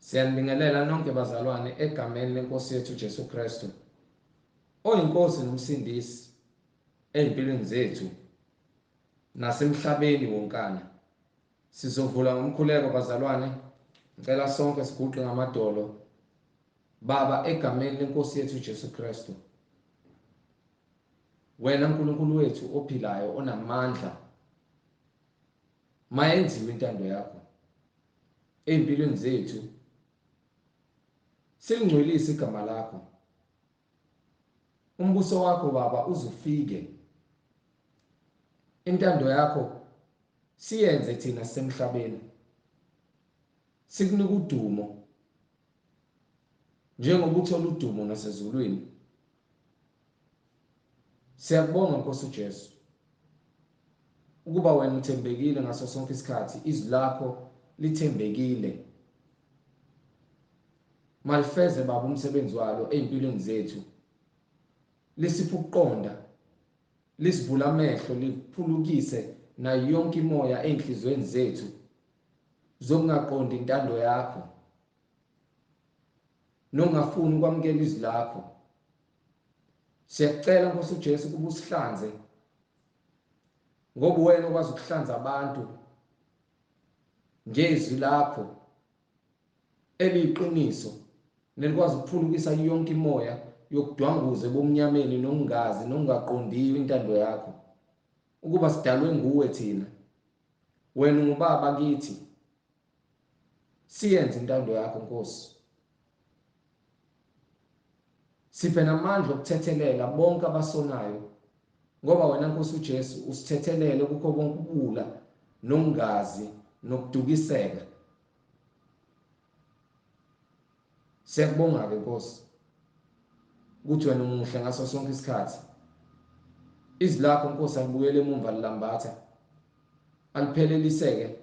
Siyanibingelela nonke bazalwane egameni lenkosi yethu uJesu Kristu. Oyinkosi nomsindisi empilweni zethu nasemhlabeni wonkana. Sizovula ngomkhuleko bazalwane. Ngicela sonke siguqe ngamadolo. Baba egameni lenkosi yethu uJesu Kristu. Wena uNkulunkulu wethu ophilayo onamandla. Mayenziwe intando yakho empilweni zethu. Silingcwelise igama lakho. Umbuso wakho baba uzufike. Intando yakho siyenze thina semhlabeni. Sikunika udumo njengoba uthola udumo nasezulwini. Siyakubonga Nkosi uJesu ukuba wena uthembekile ngaso sonke isikhathi, izwi lakho lithembekile. Malifeze baba umsebenzi walo empilweni zethu. Lisiphe ukuqonda, lisivula amehlo, liphulukise nayo yonke imoya enhlizweni zethu zokungaqondi intando yakho, nongafuni ukwamukela izwi lakho. Siyacela Nkosi uJesu ukuba usihlanze, ngoba wena ukwazi ukuhlanza abantu ngezwi lakho eliyiqiniso nelikwazi ukuphulukisa yonke imoya yokudwanguze bomnyameni nokungazi nokungaqondiyo intando yakho. Ukuba sidalwe nguwe thina, wena ngubaba kithi, siyenze intando yakho Nkosi. Siphe namandla okuthethelela bonke abasonayo, ngoba wena Nkosi uJesu usithethelele kukho konke ukubula nokungazi nokudukiseka. Siyakubonga ke Nkosi ukuthi wena umuhle ngaso sonke isikhathi. Izwi lakho Nkosi alibuyele emumva lilambatha, alipheleliseke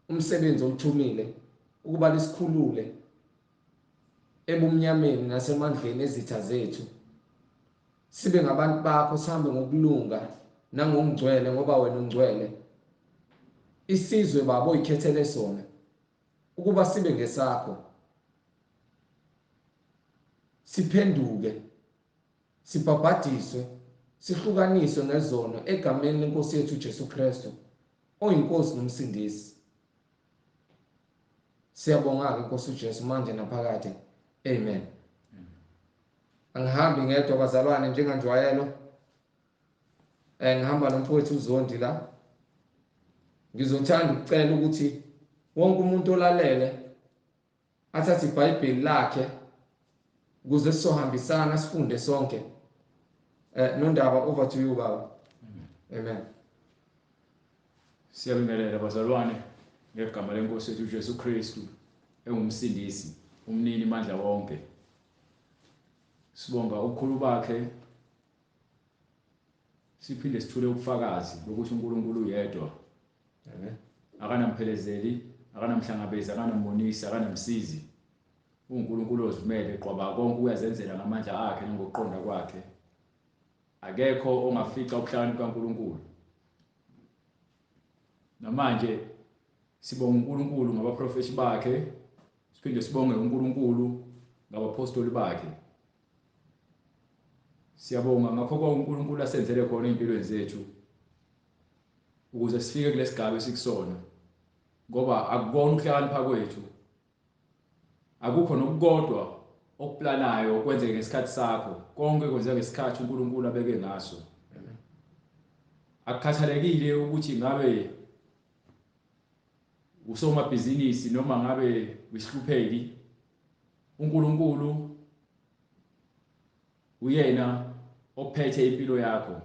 umsebenzi olithumile ukuba lisikhulule ebumnyameni nasemandleni ezitha zethu. Sibe ngabantu bakho, sihambe ngokulunga nangongcwele ngoba wena ungcwele. Isizwe baba oyikhethele sona ukuba sibe ngesakho. Siphenduke, sibhabhadiswe, sihlukaniswe ngezono egameni lenkosi yethu uJesu Kristu, oyinkosi nomsindisi. Siyabonga ke Nkosi uJesu manje naphakade. Amen. Angihambi ngedwa bazalwane njenganjwayelo. Ngihamba nomfowethu uZondi la. Ngizothanda ukucela ukuthi wonke umuntu olalele athathe iBhayibheli lakhe ukuze sizohambisana sifunde sonke. Nondaba, over to you baba. Amen. Siyabingelela bazalwane ngegama lenkosi yethu uJesu Kristu engumsindisi, umnini mandla wonke. Sibonga ukhulu bakhe, siphinde sithule ubufakazi bokuthi uNkulunkulu uyedwa. Amen. Akanamphelezeli, akanamhlangabezi, akanamonisi, akanamsizi. uNkulunkulu ozimele qoba konke uyazenzela ngamandla akhe nangokuqonda kwakhe. Akekho ongafica ubuhlakani kaNkulunkulu. Namanje sibonga uNkulunkulu ngabaprofethi bakhe, siphinde sibonge uNkulunkulu ngabapostoli bakhe. Siyabonga ngakho konke uNkulunkulu asenzele khona empilweni zethu ukuze sifike kulesigaba esikusona, ngoba akubona ukuhlakanipha kwethu. Akukho nokukodwa okuplanayo okwenzeke ngesikhathi sakho. Konke kwenzeka ngesikhathi uNkulunkulu abeke ngaso. Akukhathalekile ukuthi ngabe usomabhizinisi noma ngabe uyisihlupheki, uNkulunkulu uyena ophethe impilo yakho.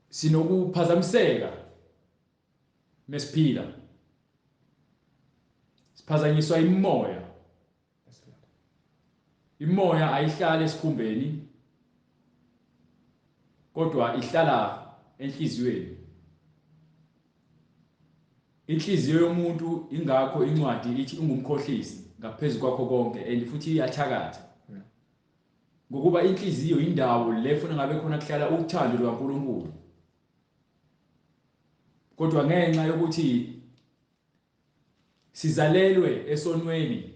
Sinokuphazamiseka mesiphila. Siphazanyiswa imoya. Imoya ayihlali esikhumbeni, kodwa ihlala enhliziyweni. Inhliziyo yomuntu ingakho incwadi ithi ungumkhohlisi ngaphezulu kwakho konke, and futhi iyathakatha. Ngokuba inhliziyo indawo le efuna ngabe khona kuhlala uthando lwaNkulunkulu. Kodwa ngenxa yokuthi sizalelwe esonweni.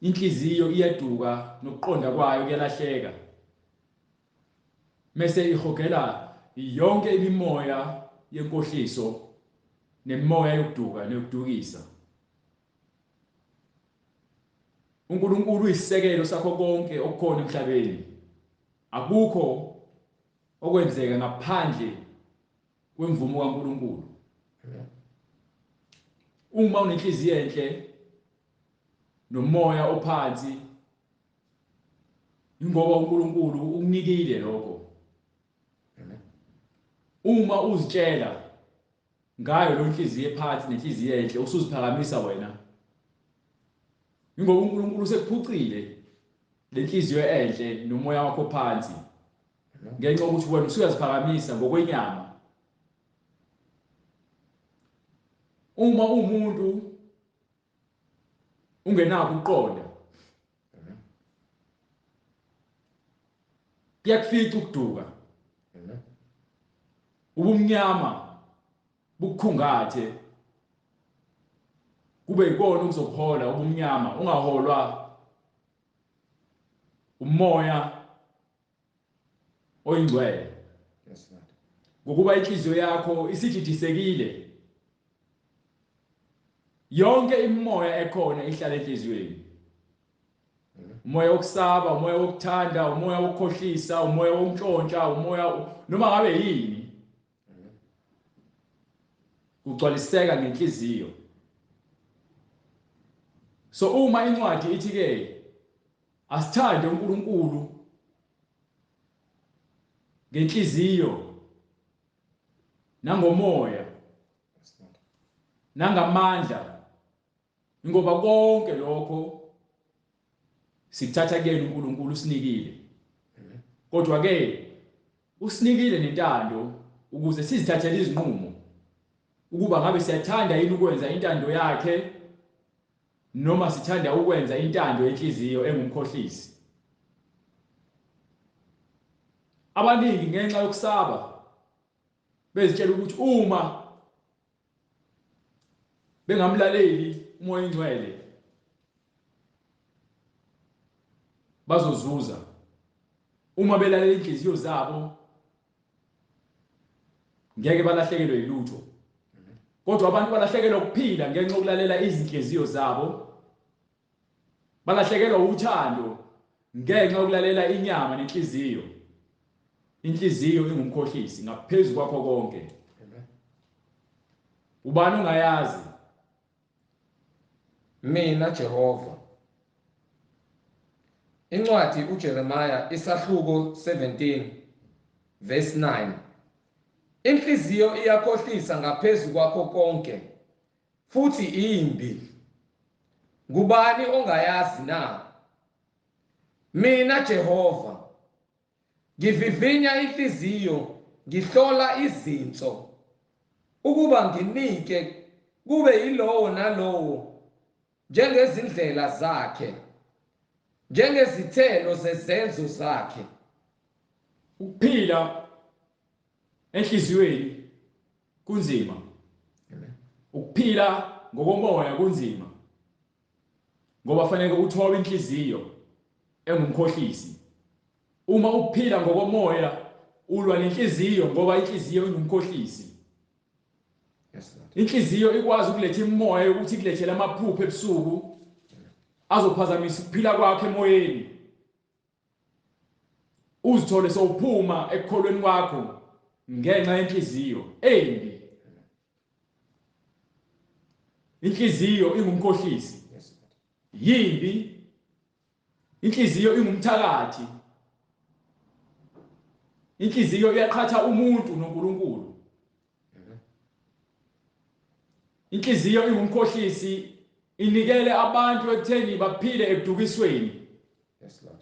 Inhliziyo iyaduka nokuqonda kwayo kuyalahleka. Mase ihogela yonke imimoya yenkohliso nemimoya yokuduka nokudukisa. uNkulunkulu uyisisekelo sakho konke okukhona emhlabeni. Akukho okwenzeka ngaphandle kwemvumo kaNkulunkulu. Uma unenhliziyo enhle nomoya ophansi, ingoba uNkulunkulu ukunikile lokho. Uma uzitshela ngayo lo nhliziyo ephansi nenhliziyo enhle usuziphakamisa wena, ingoba uNkulunkulu usekuphucile lenhliziyo enhle nomoya wakho phansi, ngenxa yokuthi wena usuyaziphakamisa ngokwenyama. Uma umuntu ungenakho ukuqonda, kuyakufica ukuduka, ubumnyama bukukhungathe, kube ikona okuzokuhola ubumnyama, ungaholwa umoya oyingcwele. Ngokuba inhliziyo yakho isijidisekile. Yonke imimoya ekhona ihlala enhliziyweni. Umoya wokusaba, umoya wokuthanda, umoya wokukhohlisa, umoya wokuntshontsha, umoya noma ngabe yini. Kugcwaliseka ngenhliziyo. So uma incwadi ithi ke asithande uNkulunkulu ngenhliziyo nangomoya nangamandla, ngoba konke lokho sikuthatha kuyena uNkulunkulu usinikile. Kodwa ke usinikile nentando ukuze sizithathele izinqumo ukuba ngabe siyathanda yini ukwenza intando yakhe noma sithanda ukwenza intando yenhliziyo engumkhohlisi. Abaningi ngenxa yokusaba bezitshela ukuthi uma bengamlaleli umoya engcwele bazozuza. Uma belalela inhliziyo zabo ngeke balahlekelwe yilutho. Kodwa abantu balahlekelwa ukuphila ngenxa yokulalela izinhliziyo zabo. Balahlekelwa uthando ngenxa yokulalela inyama nenhliziyo. Inhliziyo ingumkhohlisi ngaphezulu kwakho konke. Ubani ongayazi? Mina Jehova. Incwadi uJeremiah isahluko 17 verse 9. Inhliziyo iyakhohlisa ngaphezulu kwakho konke, futhi imbi. Ngubani ongayazi na? Mina Jehova ngivivinya inhliziyo, ngihlola izinso, ukuba nginike kube yilowo nalowo njengezindlela zakhe, njengezithelo zezenzo zakhe. Ukuphila enhliziyweni kunzima. Ukuphila ngokomoya kunzima. Ngoba fanele uthobe inhliziyo engumkhohlisi. Uma uphila ngokomoya ulwa nenhliziyo ngoba inhliziyo ingumkhohlisi. Inhliziyo ikwazi ukuletha imimoya yokuthi kulethele amaphupho ebusuku azophazamisa ukuphila kwakhe emoyeni. Uzithole sowuphuma ekukholweni kwakho ngenxa yenhliziyo embi. Inhliziyo ingumkhohlisi. Yimbi. Inhliziyo ingumthakathi. Inhliziyo iyaqhatha umuntu noNkulunkulu. Inhliziyo ingumkhohlisi, inikele abantu ekutheni baphile ekudukisweni. Yes Lord.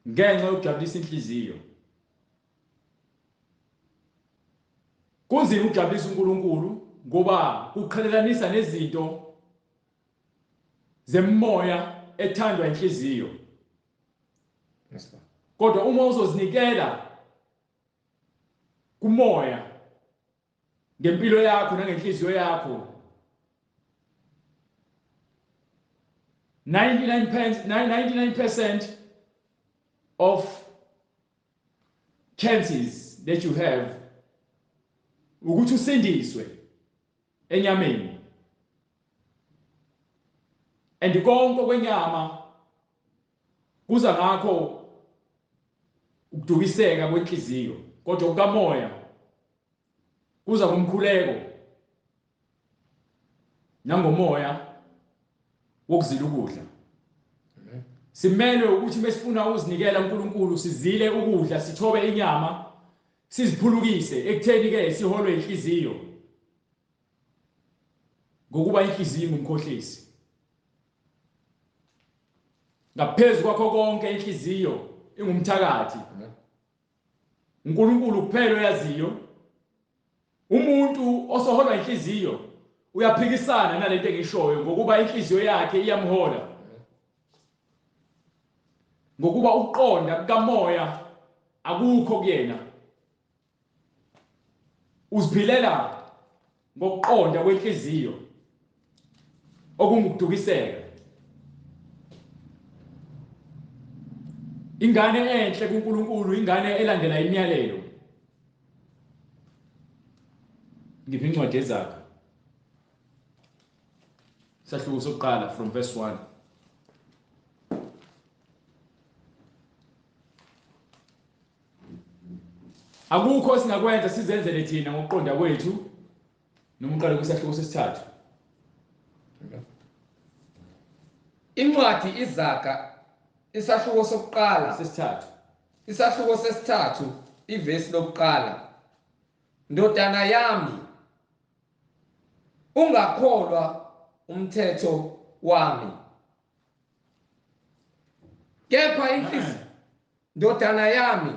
Ngenxa yokujabulisa inhliziyo. Kunzima ukujabulisa uNkulunkulu ngoba kuqhelelanisa nezinto zemoya ethandwa inhliziyo. Yes Lord. Kodwa uma uzozinikela kumoya ngempilo yakho nangenhliziyo yakho. 99% of chances that you have ukuthi usindiswe enyameni. And konke kwenyama kuza ngakho ukudukiseka kwenhliziyo, kodwa ukamoya kuza kumkhuleko nangomoya wokuzila ukudla. Simele ukuthi mesifuna uzinikela uNkulunkulu sizile ukudla, sithobe inyama, siziphulukise ekutheni ke siholwe inhliziyo. Ngokuba inhliziyo ingumkhohlisi. Ngaphezulu kwakho konke inhliziyo ingumthakathi. uNkulunkulu kuphela oyaziyo. Umuntu osoholwa inhliziyo uyaphikisana nalento engishoyo ngokuba inhliziyo yakhe iyamhola. Ngokuba ukuqonda kukamoya akukho kuyena. Uziphilela ngokuqonda kwenhliziyo okungukudukiseka. Ingane enhle kuNkulunkulu ingane elandela imiyalelo. Ngiphi incwadi ezakho? Sahluko sokuqala from verse 1. Akukho singakwenza sizenzele thina ngokuqonda kwethu noma uqale kwisahluko sesithathu. Incwadi Izaga isahluko sokuqala Sesithathu. isahluko sesithathu ivesi lokuqala. Ndodana yami, ungakholwa umthetho wami, kepha inhliziyo. Ndodana yami,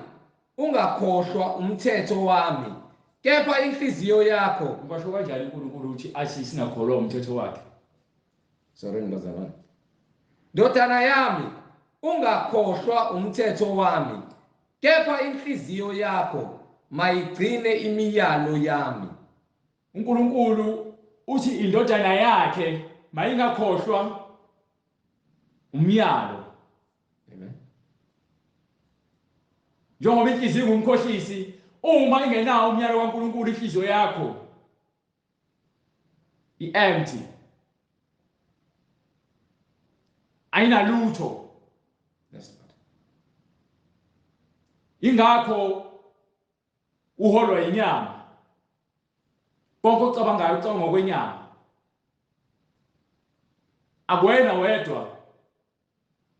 ungakhohlwa umthetho wami, kepha inhliziyo yakho. Ngisho kanjani uNkulunkulu uthi athi singakholwa umthetho wakhe? Sorry ngibazalwane. Ndodana yami, ungakhohlwa umthetho wami, kepha inhliziyo yakho mayigcine imiyalo yami. uNkulunkulu uthi indodana yakhe mayingakhohlwa umyalo. Amen. Njengoba inhliziyo ingumkhohlisi, uma ingenawo umyalo kaNkulunkulu inhliziyo yakho i-empty. Ayinalutho. Ingakho uholwa inyama. Konke ocabangayo ucabanga ngokwenyama. Akwena wedwa.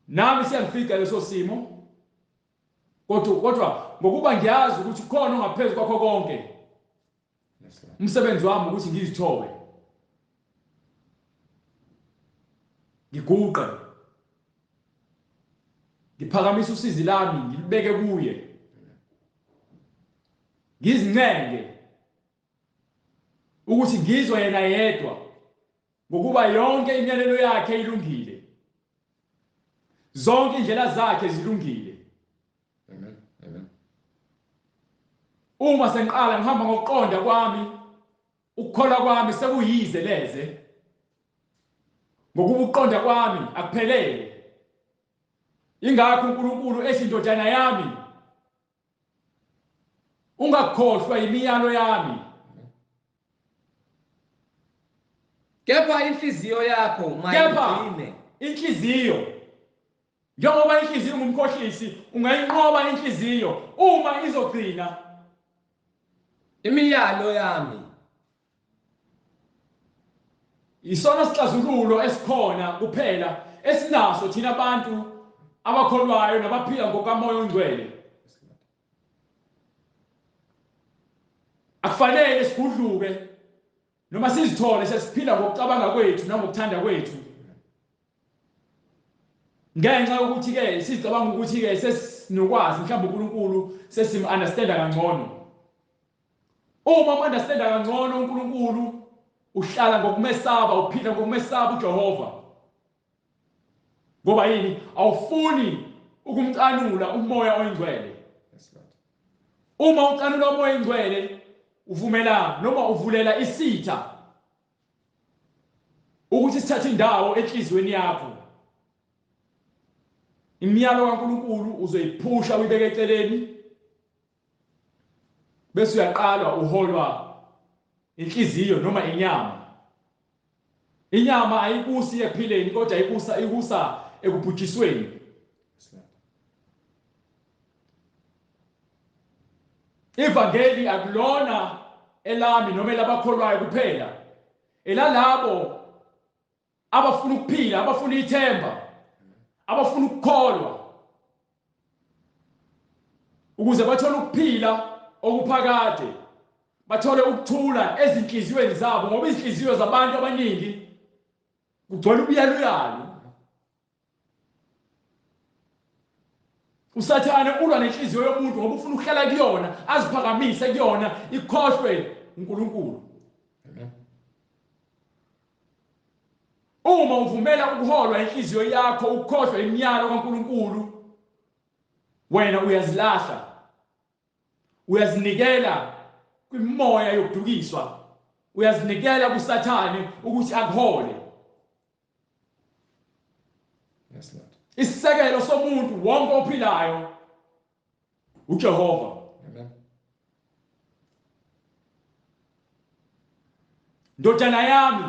Nami siyangifika leso simo. Kodwa ngokuba ngiyazi ukuthi khona ongaphezulu kwakho konke. Umsebenzi wami ukuthi ngizithobe. Ngiguqe. Ngiphakamisa usizi lami ngilibeke kuye. Ngizincenge ukuthi ngizwe yena yedwa ngokuba yonke imiyalelo yakhe ilungile. Zonke indlela zakhe zilungile. Amen. Amen. Uma sengiqala ngihamba ngokuqonda kwami, ukukholwa kwami sekuyize leze. Ngokuba ukuqonda kwami akuphelele. Ingakho uNkulunkulu ethi ndodana yami, ungakhohlwa imiyalo yami. Kepha inhliziyo yakho mayigcine. Inhliziyo. Njengoba inhliziyo ingumkhohlisi, ungayinqoba inhliziyo uma izogcina imiyalo yami. Isona sixazululo esikhona kuphela esinaso thina abantu abakholwayo nabaphila ngokamoya ongcwele. Akufanele sigudluke noma sizithole sesiphila ngokucabanga kwethu nangokuthanda kwethu. Ngenxa yokuthi ke sizicabanga ukuthi ke sesinokwazi mhlawumbe uNkulunkulu sesim-understanda kangcono. Uma u-understanda kangcono uNkulunkulu uhlala ngokumesaba, uphila ngokumesaba uJehova. Ngoba yini? Awufuni ukumcanula umoya oyingcwele. Uma ucanula umoya oyingcwele, uvumela noma uvulela isitha ukuthi sithathe indawo enhlizweni yakho. Imiyalo kaNkulunkulu uzoyiphusha uyibeke eceleni bese uyaqala uholwa inhliziyo noma inyama. Inyama ayikusi ekuphileni kodwa ikusa ekubhujisweni. Ivangeli akulona elami noma elabakholwayo kuphela, elalabo abafuna ukuphila, abafuna ithemba, abafuna ukukholwa ukuze bathole ukuphila okuphakade, bathole ukuthula ezinhliziyweni zabo, ngoba izinhliziyo zabantu abaningi kugcwele ubuyaluyalu. Usathane ulwa nenhliziyo yomuntu ngoba ufuna ukuhlala kuyona, aziphakamise kuyona, ikhohlwe uNkulunkulu. Uma uvumela ukuholwa inhliziyo yakho, ukhohlwe imiyalo kaNkulunkulu, wena uyazilahla, uyazinikela kwimoya yokudukiswa, uyazinikela kuSathane ukuthi akuhole. Yes, Lord. Isisekelo somuntu wonke ophilayo uJehova. Amen. Ndodana yami,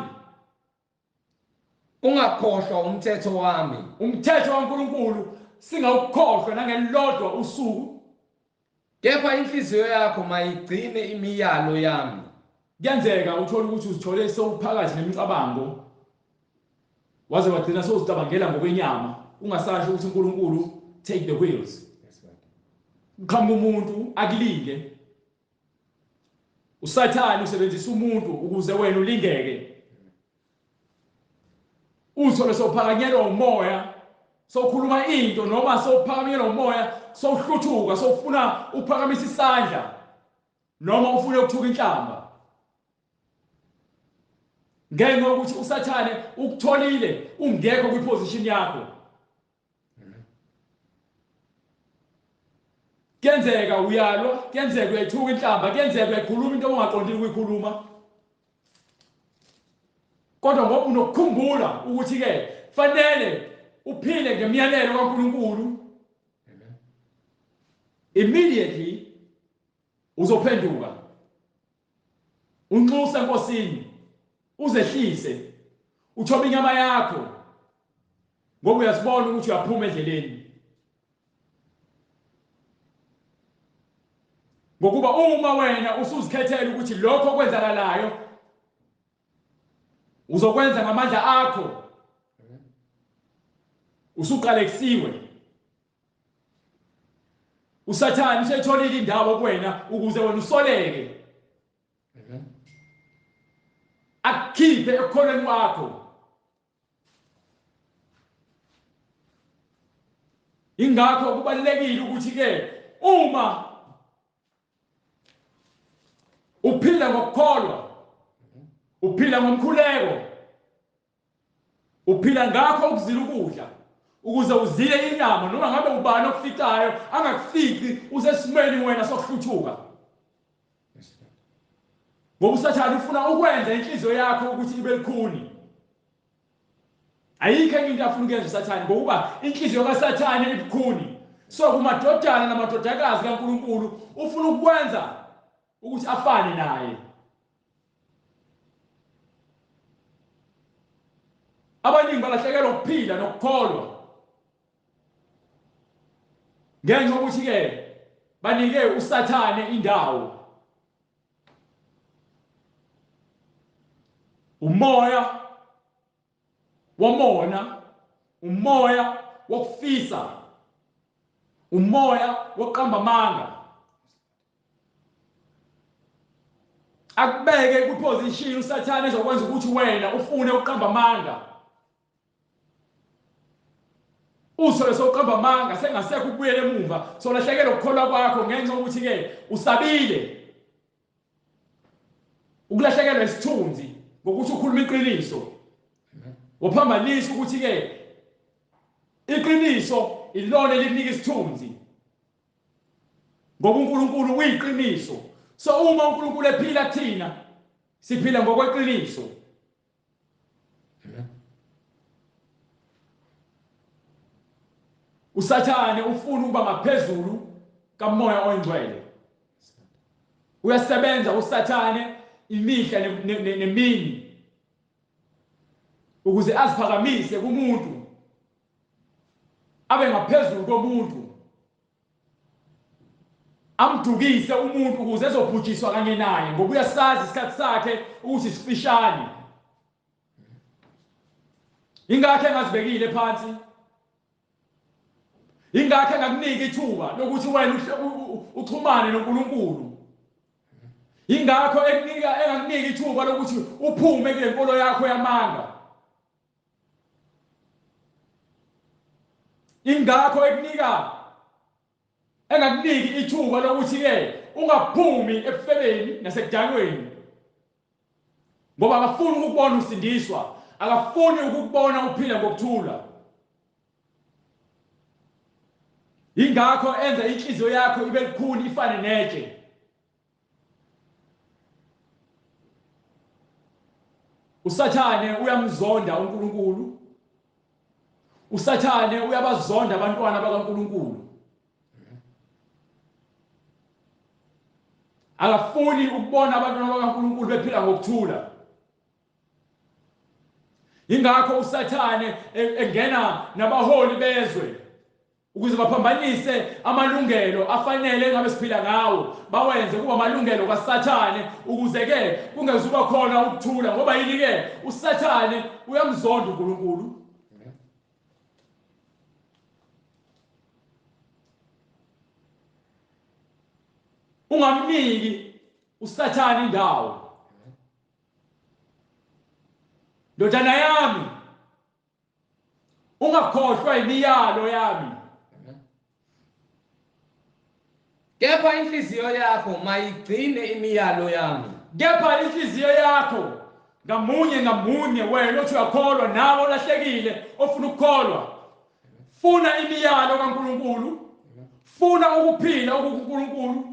Ungakhohlwa umthetho wami. umthetho kaNkulunkulu singawukhohlwa nangelodwa usuku. Kepha inhliziyo yakho mayigcine imiyalo yami. Kuyenzeka uthola ukuthi uzithole sewuphakathi nemicabango waze wagcina sewuzicabangela ngokwenyama, ungasasho ukuthi uNkulunkulu take the wheels. Yes, Lord. Uqhamuka umuntu akulinde. USathane usebenzisa umuntu ukuze wena ulingeke. Uthole sewuphakanyelwa umoya, sewukhuluma into noma sewuphakanyelwa umoya, sewuhluthuka, sewufuna ukuphakamisa isandla noma ufune ukuthuka inhlamba. Ngenxa yokuthi uSathane ukutholile ungekho kwiposition yakho. Kuyenzeka uyalwa, kuyenzeka uyayithuka inhlamba, kuyenzeka uyakhuluma into ongaqondile ukuyikhuluma. Kodwa ngoba unokukhumbula ukuthi ke fanele uphile ngemiyalelo kaNkulunkulu, immediately uzophenduka, unxuse enkosini, uzehlise, uthobe inyama yakho, ngoba uyasibona ukuthi uyaphuma endleleni. Ngokuba uma wena usuzikhethela ukuthi lokho okwenzakalayo uzokwenza ngamandla akho, usuqalekisiwe. uSathane useyitholile indawo kuwena ukuze wena usoleke, akukhiphe ekukholweni kwakho. Ingakho kubalulekile ukuthi ke uma uphila ngokukholwa, uphila ngomkhuleko, uphila ngakho ukuzila ukudla ukuze uzile inyama, noma ngabe ubani okuficayo angakufici usesimeni wena sokuhluthuka. Ngoba uSathane ufuna ukwenza inhliziyo yakho ukuthi ibe lukhuni. Ayikho enye into afuna ukuyenza uSathane, ngokuba inhliziyo kaSathane ibukhuni. So kumadodana namadodakazi kaNkulunkulu ufuna ukwenza ukuthi afane naye. Abaningi balahlekelwa ukuphila nokukholwa ngenxa yokuthi ke banike uSathane indawo. Umoya womona, umoya wokufisa, umoya wokuqamba amanga, akubeke kwiposition uSathane ezokwenza ukuthi wena ufune ukuqamba amanga. Usole soqamba amanga sengasekho ukubuyela emuva, solahlekelwa ukukholwa kwakho ngenxa yokuthi ke usabile. Ukulahlekelwa isithunzi ngokuthi ukhuluma iqiniso. Waphambanisa ukuthi ke iqiniso ilona elikunika isithunzi, ngoba uNkulunkulu uyiqiniso. So uma uNkulunkulu ephila kuthina siphila ngokweqiniso. Usathane ufuna ukuba ngaphezulu kamoya oyingcwele. Uyasebenza usathane imihla nemini ukuze aziphakamise kumuntu abe ngaphezulu komuntu, amdukise umuntu ukuze ezobhujiswa kanye naye ngoba uyasazi isikhathi sakhe ukuthi sifishane. Ingakho engazibekile phansi, ingakho engakuniki ithuba lokuthi wena uxhumane noNkulunkulu. Ingakho engakuniki ithuba lokuthi uphume kule nkolo yakho yamanga. Ingakho engakuniki ithuba lokuthi ke ungaphumi ebufebeni nasekudalweni. Ngoba akafuni ukubona usindiswa, akafuni ukubona uphila ngokuthula. Ingakho enza inhliziyo yakho ibe lukhuni ifane netshe. Usathane uyamzonda uNkulunkulu. Usathane uyabazonda abantwana bakaNkulunkulu. Akafuni ukubona abantwana bakaNkulunkulu bephila ngokuthula. Ingakho usathane engena nabaholi bezwe ukuze baphambanise amalungelo afanele ngabe siphila ngawo, bawenze kuba amalungelo kaSathane ukuze ke kungezuba khona ukuthula. Ngoba yini ke uSathane uyamzonda uNkulunkulu. Ungamniki uSathane indawo. Ndodana yami, ungakhohlwa imiyalo yami. Kepha inhliziyo yakho mayigcine imiyalo yami. Kepha inhliziyo yakho ngamunye wena othi uyakholwa nawe olahlekile ofuna ukukholwa. Funa imiyalo kaNkulunkulu. Funa ukuphila okuNkulunkulu.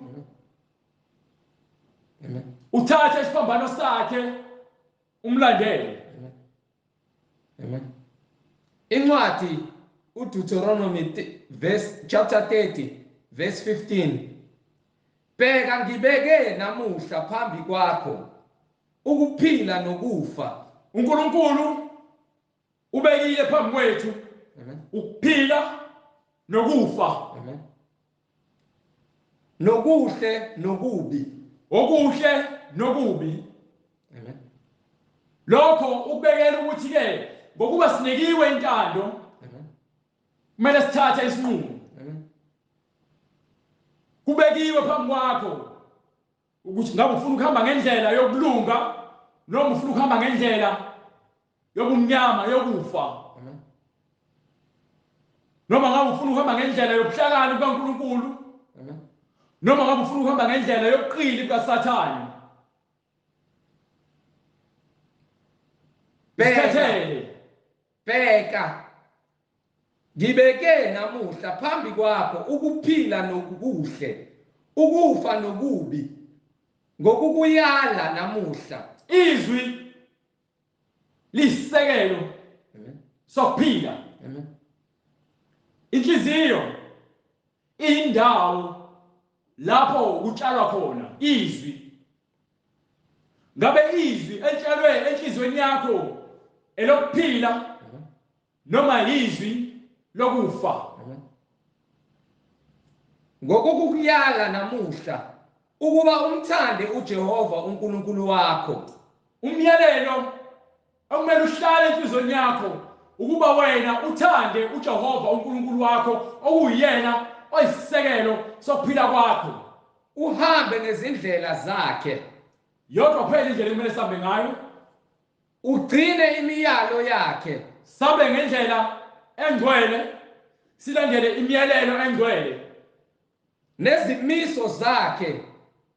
Uthathe isiphambano sakhe umlandele. Incwadi uDeuteronomy chapter 30 verse 15. Bheka ngibeke namuhla phambi kwakho ukuphila nokufa. uNkulunkulu ubekile phambi kwethu ukuphila nokufa. Nokuhle nokubi. Okuhle nokubi. Lokho ukubekela ukuthi ke ngokuba sinikiwe intando kumele sithathe isinqumo. Kubekiwe phambi kwakho ukuthi ngabe ufuna ukuhamba ngendlela yokulunga noma ufuna ukuhamba ngendlela yobumnyama yokufa. Noma ngabe ufuna ukuhamba ngendlela yobuhlakani bukaNkulunkulu noma ngabe ufuna ukuhamba ngendlela yobuqili bukaSathane. Bheka ngibeke namuhla phambi kwakho ukuphila nokuhle, ukufa nokubi. Ngokukuyala namuhla Izwi lisekelo sokuphila. Inhliziyo indawo lapho kutshalwa khona izwi. Ngabe izwi elitshalwe enhlizweni yakho elokuphila noma izwi lokufa. Ngokukuyala namuhla ukuba umthande uJehova uNkulunkulu wakho. Umyalelo okumele uhlale enhlizweni yakho ukuba wena uthande uJehova uNkulunkulu wakho okuyena oyisisekelo sokuphila kwakho. Uhambe ngezindlela zakhe. Yodwa kuphela indlela ekumele sihambe ngayo. Ugcine imiyalo yakhe. Sihambe ngendlela engcwele, silandele imiyalelo engcwele. Nezimiso zakhe,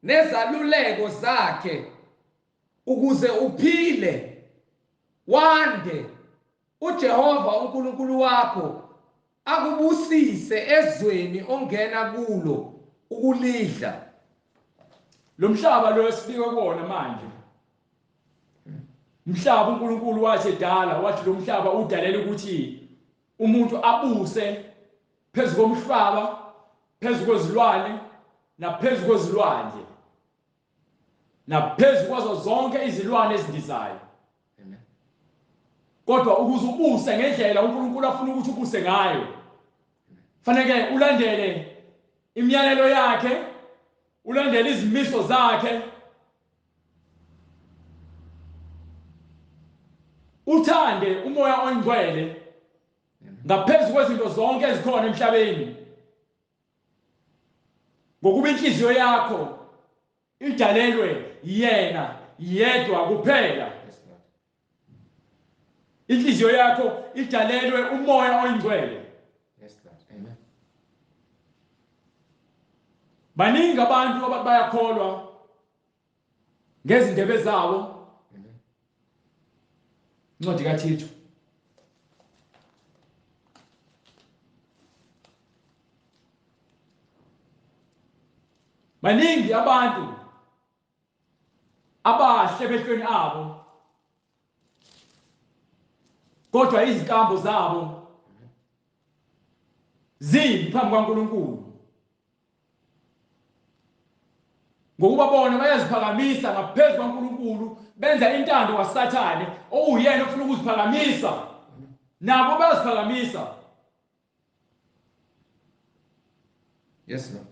nezaluleko zakhe, ukuze uphile, wande, uJehova uNkulunkulu wakho akubusise ezweni ongena kulo ukulidla. lo mhlaba lo esibike kuwona manje umhlaba uNkulunkulu wathi edala wathi lo mhlaba udalela ukuthi umuntu abuse phezulu komhlaba phezulu kwezilwane naphezulu kwezilwandle naphezulu kwazo zonke izilwane ezindizayo. Amen. Kodwa ukuze ubuse ngendlela uNkulunkulu afuna ukuthi ubuse ngayo fanele ulandele imiyalelo yakhe, ulandele izimiso zakhe, uthande umoya ongcwele ngaphezulu kwezinto zonke ezikhona emhlabeni, ngokuba inhliziyo yakho idalelwe yena yedwa kuphela. Inhliziyo yakho idalelwe umoya oyingcwele. Yes, Lord. Amen. Baningi abantu abayakholwa ngezindebe zabo. Amen. Incwadi kaThito baningi abantu abahle emehlweni abo kodwa izinkambo zabo zimbi phambi kaNkulunkulu, ngokuba bona bayaziphakamisa ngaphezu kaNkulunkulu, benza intando kaSathane oyena ofuna ukuziphakamisa, nabo bayaziphakamisa. Yes, Lord.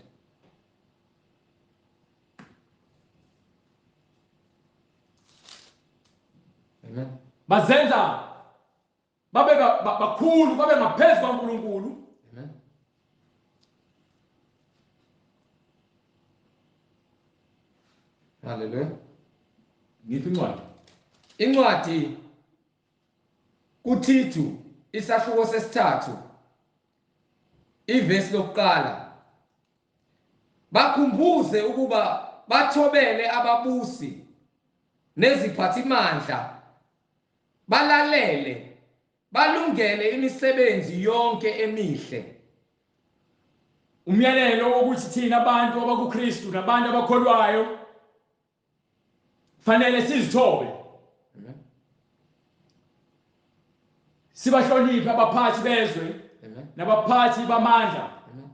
Amen. Bazenza babe bakhulu, babe ngaphezu kaNkulunkulu. Amen. Hallelujah. Ngiphi incwadi? Incwadi kuThito isahluko sesithathu ivesi lokuqala. Bakhumbuze ukuba bathobele ababusi neziphathimandla, balalele, balungele imisebenzi yonke emihle. Umyalelo wokuthi thina abantu abakuKristu nabantu abakholwayo fanele sizithobe. Amen. Sibahloniphe abaphathi bezwe Amen. nabaphathi bamandla, Amen.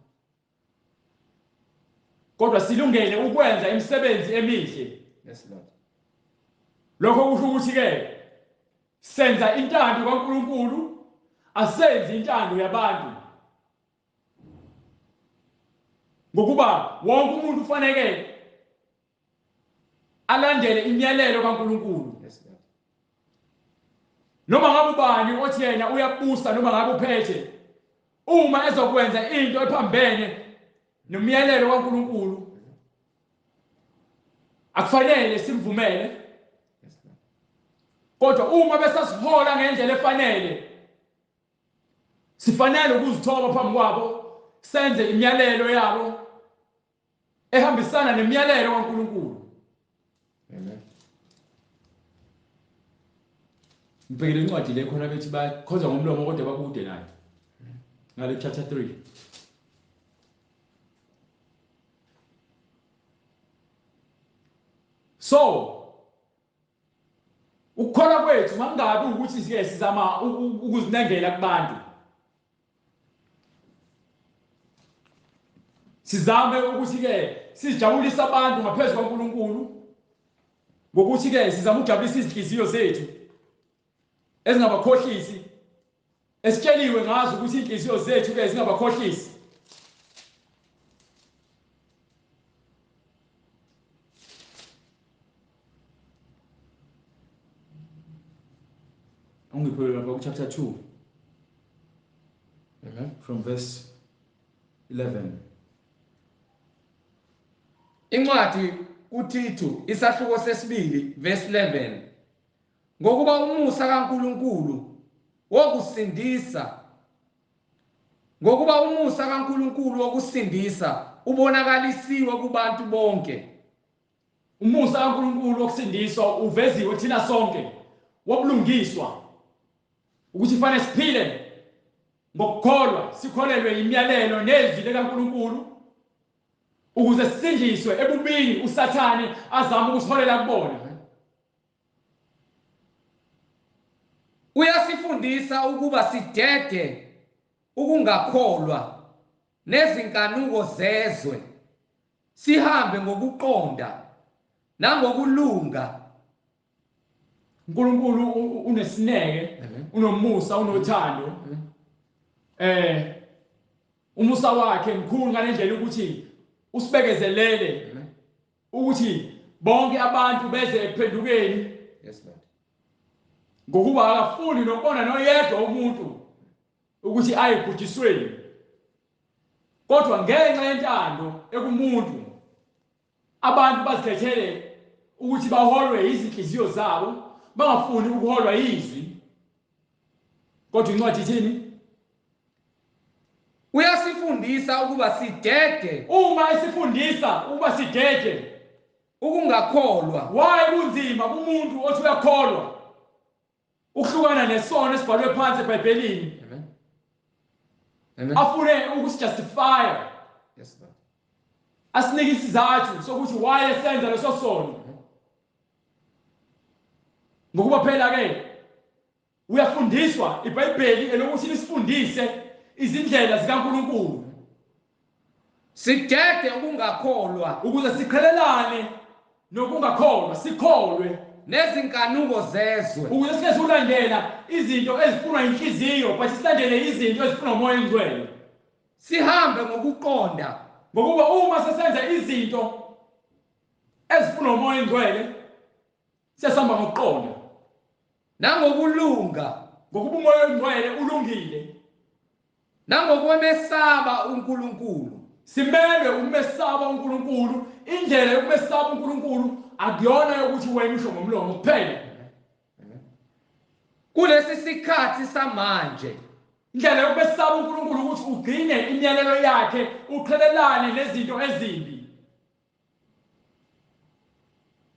kodwa silungele ukwenza imisebenzi emihle. Yes, Lord. Lokho kusho ukuthi ke senza intando kaNkulunkulu, asenzi intando yabantu, ngokuba wonke umuntu ufanele alandele imiyalelo kaNkulunkulu. Yes, Lord. Noma ngabe ubani othi yena uyabusa noma ngabe uphethe, uma ezokwenza into ephambene nomyalelo kaNkulunkulu akufanele simvumele. Yes, Lord. Kodwa uma besasihola ngendlela efanele, sifanele ukuzithoba phambi kwabo, senze imiyalelo yabo ehambisana nemiyalelo kaNkulunkulu. Amen. Ngibhekele incwadi le khona bethi bakhoza ngomlomo kodwa bakude nayo. Ngale chapter 3. So ukukholwa kwethu mangabe ukuthi sike sizama ukuzinengela kubantu, sizame ukuthi ke sijabulisa abantu ngaphezulu kaNkulunkulu, ngokuthi ke sizama ukujabulisa izinhliziyo zethu ezingabakhohlisi, esitsheliwe ngazo ukuthi inhliziyo zethu ke zingabakhohlisi. Ungiphelele lapha ku-chapter 2. Amen. From verse 11. Incwadi kuThito isahluko sesibili verse 11. Ngokuba umusa kaNkulunkulu wokusindisa, ngokuba umusa kaNkulunkulu wokusindisa ubonakalisiwe kubantu bonke. Umusa kaNkulunkulu wokusindiswa uveziwe thina sonke, wobulungiswa ukuthi fanele siphile ngokukholwa, sikholelwe imiyalelo nezwi likaNkulunkulu, ukuze sisindiswe ebubini uSathane azama ukusiholela kubona. Uyasifundisa ukuba sidede ukungakholwa nezinkanuko zezwe, sihambe ngokuqonda nangokulunga. uNkulunkulu unesineke, unomusa, unothando. Umusa wakhe mkhulu ngalendlela ukuthi usibekezelele ukuthi bonke abantu beze ekuphendukeni. Yes, Lord. Ngokuba akafuni nokubona noyedwa umuntu ukuthi ayibhujisweni, kodwa ngenxa yentando ekumuntu abantu bazikhethele ukuthi baholwe izinhliziyo zabo, bangafuni ukuholwa izwi. Kodwa incwadi ithini? Uyasifundisa ukuba sidede Uma esifundisa ukuba sidede ukungakholwa. why kunzima kumuntu othi uyakholwa ukuhlukana nesono esibhalwe phansi eBhayibhelini, Amen. Amen. afune ukusijustifya, Yes, Lord. asinike isizathu sokuthi why esenza leso sono. Ngokuba phela ke uyafundiswa iBhayibheli elokuthi lisifundise izindlela zikaNkulunkulu Sidede ukungakholwa ukuze siqhelelane nokungakholwa, sikholwe nezinkanuko zezwe, ukuze sike silandela izinto ezifunwa inhliziyo, but silandele izinto ezifunwa umoya engcwele. sihambe ngokuqonda Ngokuba uma sesenza izinto ezifunwa umoya engcwele, siyasihamba ngokuqonda, nangokulunga ngokuba umoya engcwele ulungile. nangokwemesaba uNkulunkulu. Simele ukumesaba uNkulunkulu. Indlela yokumesaba uNkulunkulu akuyona yokuthi wena usho ngomlomo kuphela. Kulesi sikhathi samanje Indlela yokumesaba uNkulunkulu ukuthi ugcine imiyalelo yakhe, uqhelelane nezinto ezimbi,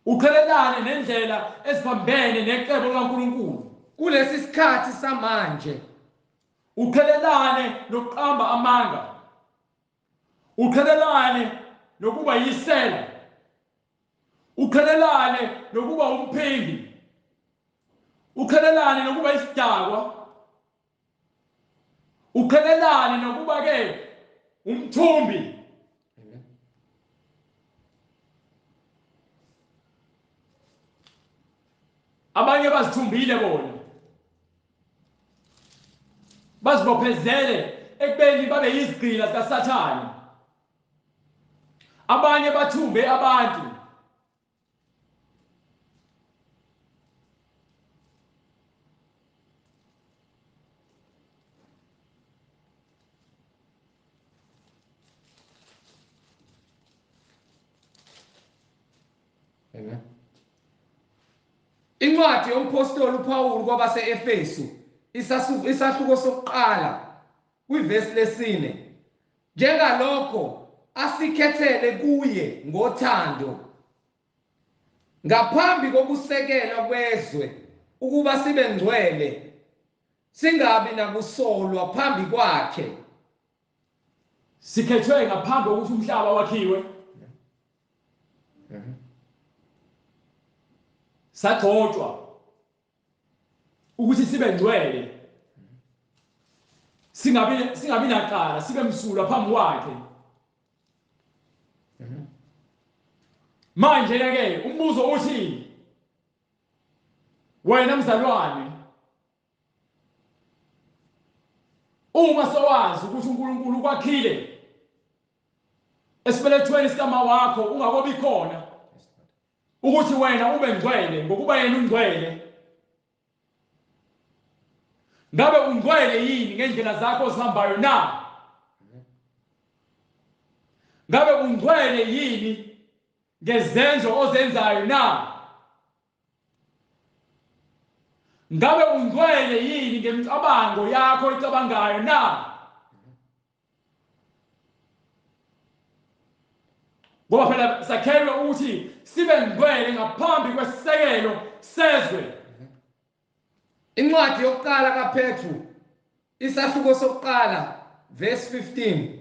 uqhelelane nendlela eziphambene necebo likaNkulunkulu, kulesi sikhathi samanje uqhelelane nokuqamba amanga, uqhelelane nokuba yisela, uqhelelane nokuba umphingi, uqhelelane nokuba isidakwa, uqhelelane nokuba ke umthumbi. Abanye bazithumbile bona, bazibophezele ekubeni babe yizigqila zikaSathane. Abanye bathumbe abantu, Amen. Incwadi yomphostoli uPawulu kwabase-Efesu isahluko sokuqala kwivesi lesine, njengalokho asikhethele kuye ngothando ngaphambi kokusekelwa kwezwe ukuba sibe ngcwele, singabi nakusolwa phambi kwakhe. sikhethwe ngaphambi kokuthi umhlaba wakhiwe, sagcotshwa ukuthi sibe ngcwele, singabi naqala, sibe msulwa phambi kwakhe. Manje ke umbuzo uthi, wena mzalwane, uma sowazi ukuthi uNkulunkulu ukwakhile esibelethweni sikama wakho ungakobi khona ukuthi wena ube ngcwele ngokuba yena ungcwele, ngabe ungcwele yini ngendlela zakho ozihambayo na? Ngabe ungcwele yini ngezenzo ozenzayo na? Ngabe ungcwele yini ngemicabango yakho oyicabangayo na? Ngoba phela sakhelwe ukuthi sibe ngcwele ngaphambi kwesisekelo sezwe. Incwadi yokuqala kaPetru isahluko sokuqala verse 15,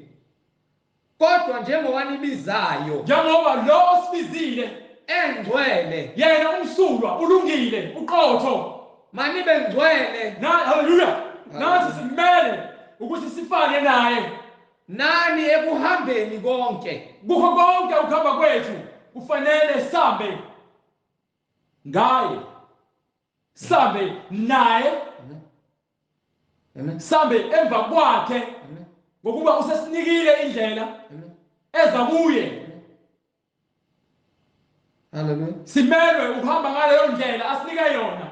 kodwa njengoba nibizayo njengoba lo osibizile engcwele yena umsulwa ulungile uqotho manibe ngcwele haleluya nathi simele ukuthi sifane naye nani ekuhambeni konke kukho konke ukuhamba kwethu kufanele sambe ngaye sambe naye sambe emva kwakhe ngokuba usesinikile indlela eza kuye. Hallelujah. Simelwe ukuhamba ngaleyo ndlela asinike yona.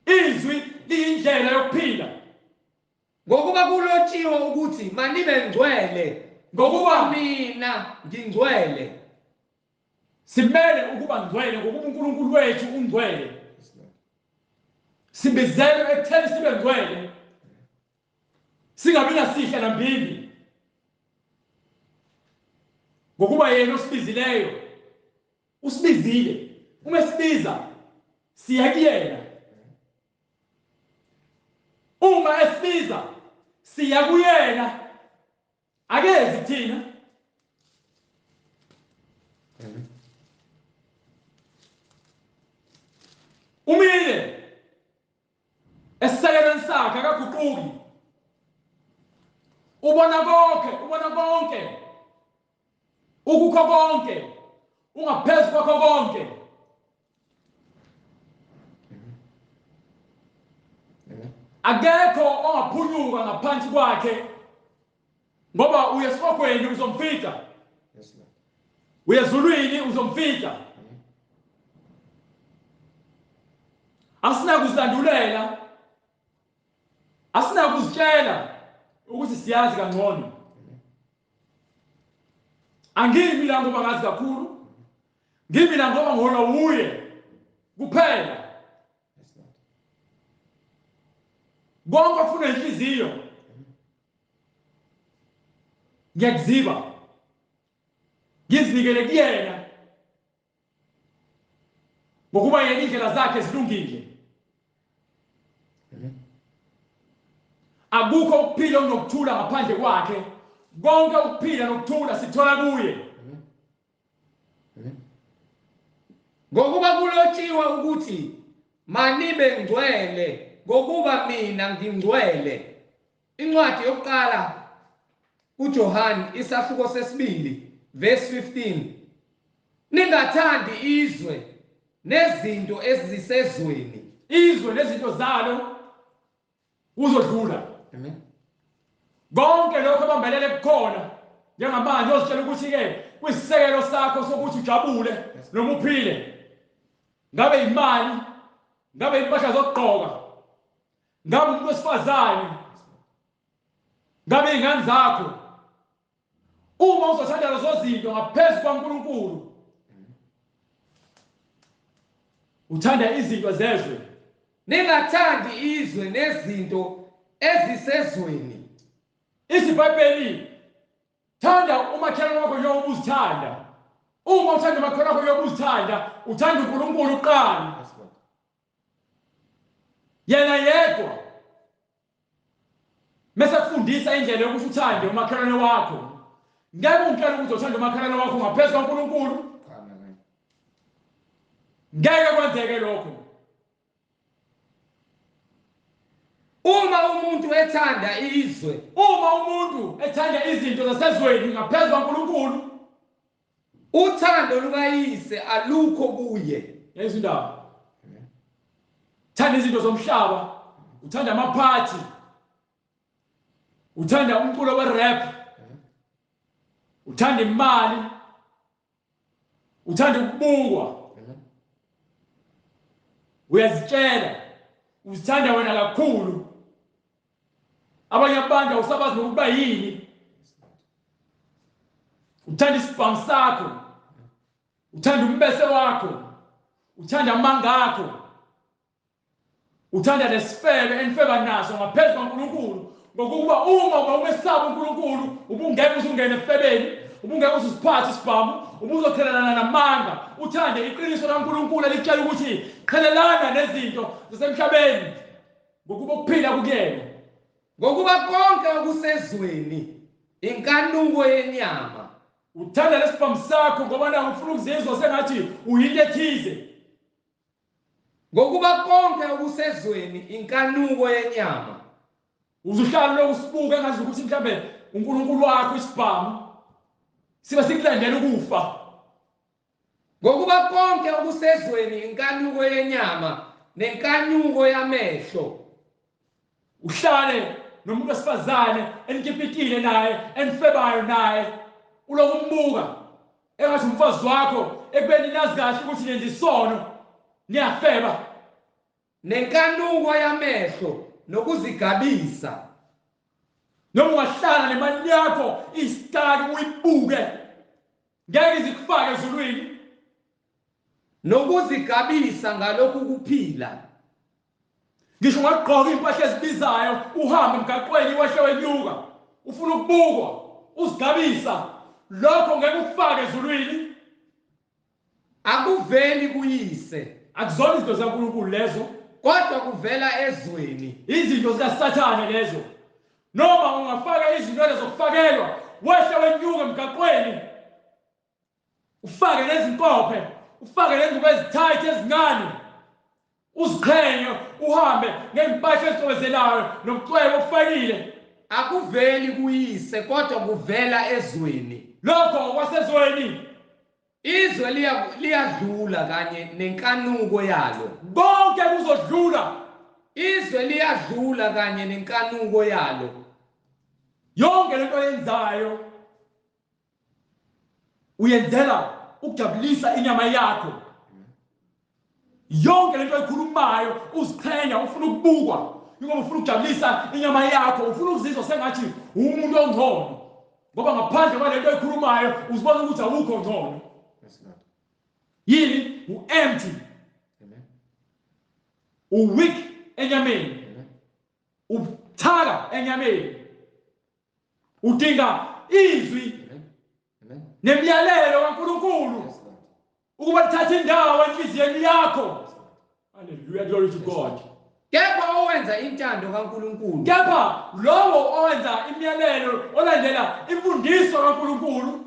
Izwi liyindlela yokuphila. Ngokuba kulotshiwe ukuthi manibe ngcwele ngokuba mina ngingcwele. Simele ukuba ngcwele ngokuba uNkulunkulu wethu ungcwele. Sibizelwe ekutheni sibe ngcwele. Singabi nasihla nambili. Ngokuba yena osibizileyo usibizile. Uma sibiza siya kuyena. Uma esibiza siya kuyena. Akezi thina. Umile esisekelweni sakhe akaguquki. Ubona konke. Ukukho konke. Ungaphezulu kwakho konke. Akekho ongaphunyuka ngaphansi kwakhe. Ngoba uyesifokweni uzomfika. Uyezulwini uzomfika. Asinakuzilandulela. Asinakuzitshela ukuthi siyazi kangcono. Angimi la ngoba ngazi kakhulu. Ngimi la ngoba ngona uye kuphela. Bonke ufuna inhliziyo. Ngiyakuziba. Ngizinikele kuyena. Ngokuba yena indlela zakhe zilungile. Akukho ukuphila okunokuthula ngaphandle kwakhe. Konke ukuphila nokuthula sithola kuye. Ngokuba kulotshiwe ukuthi manibe ngcwele ngokuba mina ngingcwele. Incwadi yokuqala uJohane isahluko sesibili verse 15. Ningathandi izwe nezinto ezisezweni. Izwe nezinto zalo uzodlula. Amen. Konke lokho abambelele kukhona njengamanje ozitshela ukuthi ke kwisisekelo sakho sokuthi ujabule noma uphile. Ngabe imali, ngabe impahla zokugqoka, ngabe umuntu wesifazane, ngabe izingane zakho. Uma uzothanda lezo zinto ngaphezulu kwaNkulunkulu, uthanda izinto zezwe. Ningathandi izwe nezinto ezisezweni. IsiBhayibheli thanda umakhelwane wakho njengoba uzithanda. Uma uthanda umakhelwane wakho njengoba uzithanda, uthanda uNkulunkulu kuqala. Yena yedwa. Mase kufundisa indlela yokuthi uthande umakhelwane wakho. Ngeke ungitshela ukuthi uthanda umakhelwane wakho ngaphezulu kwaNkulunkulu. Ngeke kwenzeke lokho. Uma umuntu ethanda izwe, uma umuntu ethanda izinto zasezweni ngaphezulu kwaNkulunkulu, uthando lukayise alukho kuye. Yezwa indaba. Thanda izinto zomhlaba, uthanda amaphathi, uthanda umculo we-rap, uthanda imali, uthanda ukubukwa. Uyazitshela uzithanda wena kakhulu. Abanye abantu awusabazi nokuba yini. Uthanda isibhamu sakho, uthanda umbese wakho, uthanda amanga akho, uthanda lesifebe enifeba naso ngaphezulu kwaNkulunkulu. Ngokuba uma umesaba uNkulunkulu ubungeke uzungene esifebeni, ubungeke uziphathe isibhamu, ubuzokhelelana namanga. Uthande iqiniso laNkulunkulu elitshela ukuthi qhelelana nezinto zasemhlabeni ngokuba ukuphila kuyena. ngokuba konke okusezweni inkanuko yenyama. Uthanda lesibhamu sakho ngoba na ufuna ukuzizwa sengathi uyinto ethize. Ngokuba konke okusezweni inkanuko yenyama. Uzuhlala lokusibuka engazi ukuthi mhlambe uNkulunkulu wakho isibhamu siba sikulandela ukufa. Ngokuba konke okusezweni inkanuko yenyama nenkanyuko yamehlo. Uhlale nomuntu wesifazane enikipitile naye enifebayo naye ulokumbuka engathi umfazi wakho ekubeni nazi kahle ukuthi nenza isono niyafeba. Nenkanuko yamehlo nokuzigabisa. Noma ungahlala nemali yakho isitaki uyibuke ngeke izikufake ezulwini. Nokuzigabisa ngalokhu kuphila. Ngisho ungagqoka impahla ezibizayo uhambe emgaqweni wehle wenyuka ufuna ukubukwa uzigabisa lokho ngeke ukufake ezulwini. Akuveli kuyise, Akuzona izinto zikaNkulunkulu lezo, kodwa kuvela ezweni. izinto zikaSathane lezo. Noma ungafaka izinto lezo kufakelwa wehle wenyuka emgaqweni ufake nezinkophe ufake nezinto ezithayithi ezincane uziqhenye uhambe ngempahla ezicwezelayo nobucwebe obufakile. Akuveli kuyise, kodwa kuvela ezweni. Lokho kwasezweni Izwe liyadlula kanye nenkanuko yalo. konke kuzodlula. Izwe liyadlula kanye nenkanuko yalo. Yonke lento oyenzayo uyenzela ukujabulisa inyama yakho. Yonke lento oyikhulumayo uziqhenya ufuna ukubukwa ngoba ufuna ukujabulisa inyama yakho, ufuna ukuzizwa sengathi umuntu ongcono ngoba ngaphandle kwalento oyikhulumayo uzibona ukuthi awukho ngcono. Yini? U-empty, u-weak enyameni, ubuthaka enyameni, udinga izwi nemiyalelo kaNkulunkulu ukuba lithathe indawo enhliziyweni yakho. Hallelujah, glory to God. Kepha owenza intando kaNkulunkulu, Kepha lowo owenza imiyalelo olandela imfundiso kaNkulunkulu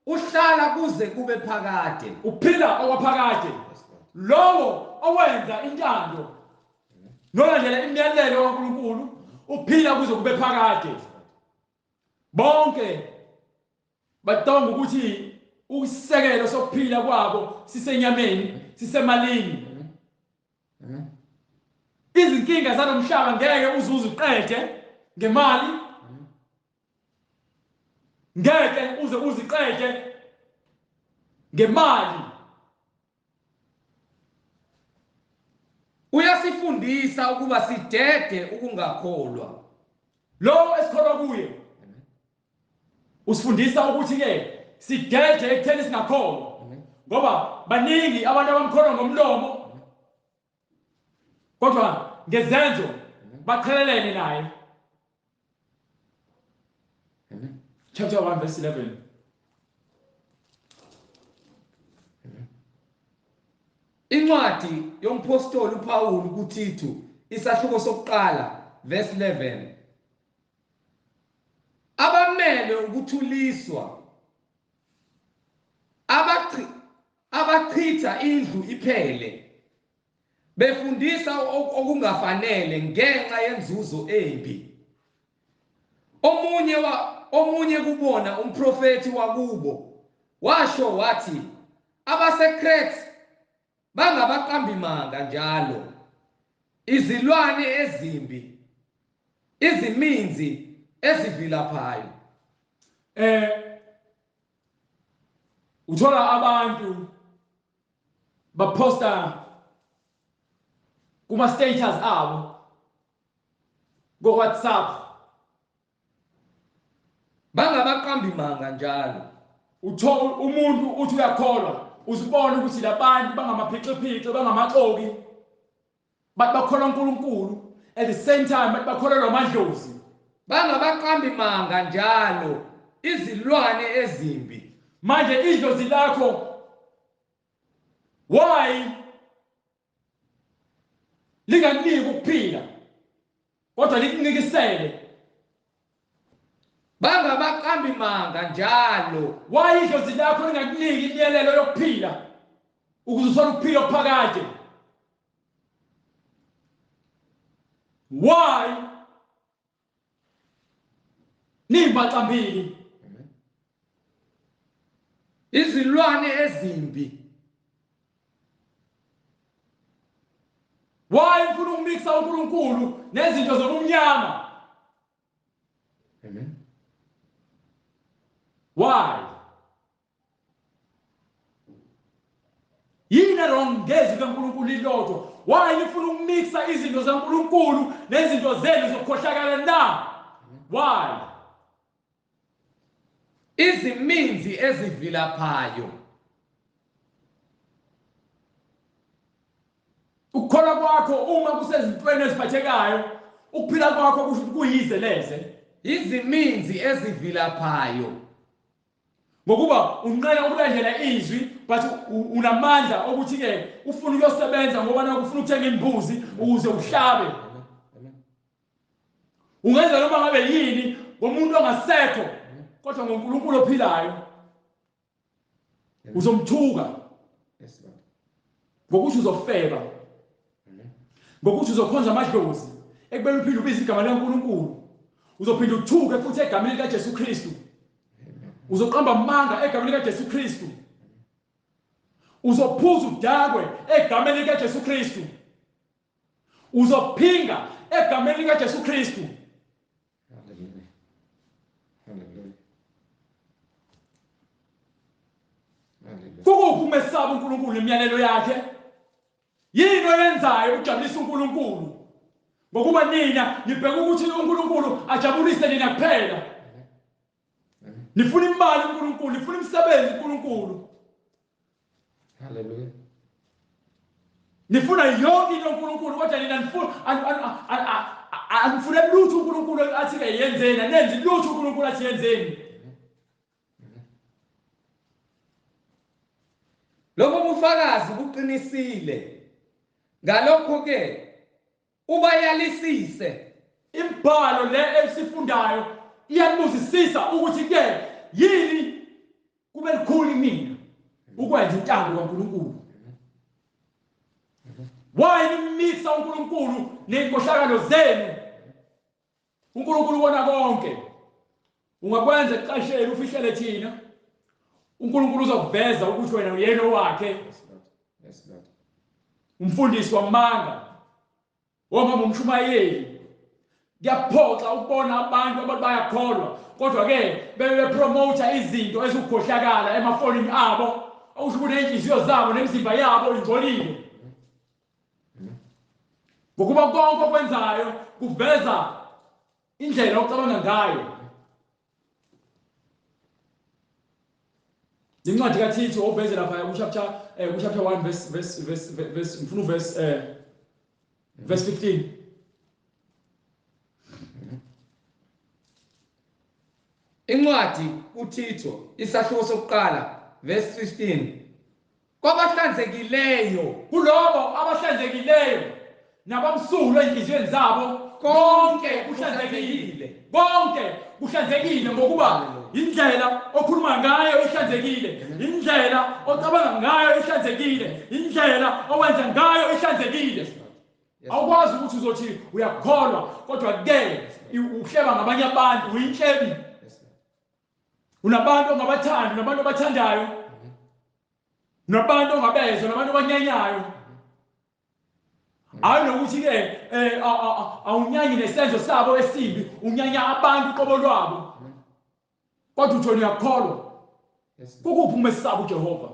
uhlala kuze kube phakade. uphila okwaphakade. Lowo owenza intando nolandela imiyalelo kaNkulunkulu uphila kuze kube phakade. Bonke badonga ukuthi ukusekelo sokuphila kwabo sisenyameni, sisemalini. Izinkinga zalomhlaba ngeke uzuze uqede ngemali. Ngeke uze uziqede ngemali. Uyasifundisa ukuba sidede ukungakholwa. Lo esikholwa kuye usifundisa ukuthi ke sidede ekutheni singakholwa. Ngoba baningi abantu abamkholwa ngomlomo kodwa ngezenzo baqhelelene naye. Chapter 1 verse 11. Incwadi yompostoli uPawulu kuThithu isahluko sokuqala verse 11. Abamele ukuthuliswa abachitha indlu iphele befundisa okungafanele ngenxa yenzuzo embi. Omunye kubona umprofeti wakubo washo wathi abaseKrete bangabaqambimanga njalo, izilwane ezimbi, iziminzi ezivilaphayo. Uthola abantu baposta kuma status abo go WhatsApp Bangabaqambimanga njalo. uthola umuntu uthi uyakholwa uzibona ukuthi labantu bangamaphiqiphiqi bangamaxoki bathi bakholwa uNkulunkulu at the same time bathi bakholelwa amadlozi. Bangabaqambimanga njalo, izilwane ezimbi. Manje idlozi lakho why linganiki ukuphila kodwa likunikisele bangabaqambi manga njalo. Why idlozi lakho lingakuniki imiyalelo yokuphila ukuze uthole ukuphila okuphakade? Why nibaqambili? Izilwane ezimbi. Why ufuna ukumixa uNkulunkulu nezinto zobumnyama? Amen. Why? Yini wrong ngezi kaNkulunkulu ilodwa? Why nifuna ukumixa izinto zaNkulunkulu nezinto zenu zokukhohlakala na? Why? Iziminzi ezivilaphayo. Ukukholwa kwakho uma kusezintweni eziphathekayo, ukuphila kwakho kusho kuyize leze. Iziminzi ezivilaphayo. Ngokuba unqena ukulandela izwi but unamandla ukuthi ke ufuna ukuyosebenza ngoba naku ufuna ukuthenga imbuzi ukuze uhlabe. Ungenza noma ngabe yini ngomuntu ongasekho kodwa ngoNkulunkulu ophilayo uzomthuka. Yes, Lord. Ngokuthi uzofeba. Ngokuthi uzokhonza amadlozi ekubeni uphinde ubize igama likaNkulunkulu. Uzophinda uthuke futhi egameni likaJesu Kristu. Uzoqamba amanga egameni likaJesu Kristu. Uzophuza udakwe egameni likaJesu Kristu. Uzophinga egameni likaJesu Kristu. Hallelujah. Hallelujah. Hallelujah. Kukuphi umesaba uNkulunkulu nemiyalelo yakhe? Yini oyenzayo ukujabulisa uNkulunkulu? Ngokuba nina nibheka ukuthi uNkulunkulu ajabulise nina kuphela. Nifuna imali uNkulunkulu, nifuna imisebenzi uNkulunkulu. Hallelujah. Nifuna yonke into uNkulunkulu kodwa nina nifuna anifuna lutho uNkulunkulu athi ke yenzeni, anenzi lutho uNkulunkulu athi yenzeni. Lobo bufakazi buqinisile. Ngalokho ke ubayalisise. Imibhalo le esifundayo iyabuzisisa ukuthi ke yini kube likhulu mina ukwenza intando kaNkulunkulu. Why nimixa uNkulunkulu nenkohlakalo zenu? uNkulunkulu ubona konke. Ungakwenza eqasheni ufihlele thina. uNkulunkulu uzokuveza ukuthi wena uyena wakhe. Yes, Lord. Yes, Lord. Umfundisi wamanga. Womama umshumayeli. Ngiyaphoxa ukubona abantu abathi bayakholwa kodwa ke bepromote izinto ezikukhohlakala emafonini abo. Awusho ukuthi inhliziyo zabo nemizimba yabo ingcolile. Ngokuba konke okwenzayo kuveza indlela ocabanga ngayo. Incwadi kaThito oveze lapha kuchapter 1 verse mfuna verse 15. Incwadi uThito isahluko sokuqala verse 15. Kwabahlanzekileyo, Kulabo abahlanzekileyo nabamsulwa enhliziyweni zabo konke kuhlanzekile. Konke kuhlanzekile ngokuba indlela okhuluma ngayo ihlanzekile, indlela ocabanga ngayo ihlanzekile, indlela owenza ngayo ihlanzekile. Awukwazi ukuthi uzothi uyakholwa kodwa ke uhleba ngabanye abantu uyinhlebi. Unabantu ongabathandi, unabantu abathandayo, unabantu ongabezwa, unabantu abanyanyayo. Hayi nokuthi ke awunyanyi nesenzo sabo esimbi, unyanya abantu qobo lwabo. Kodwa uthi uyakholwa. Kukuphi ukumesaba uJehova?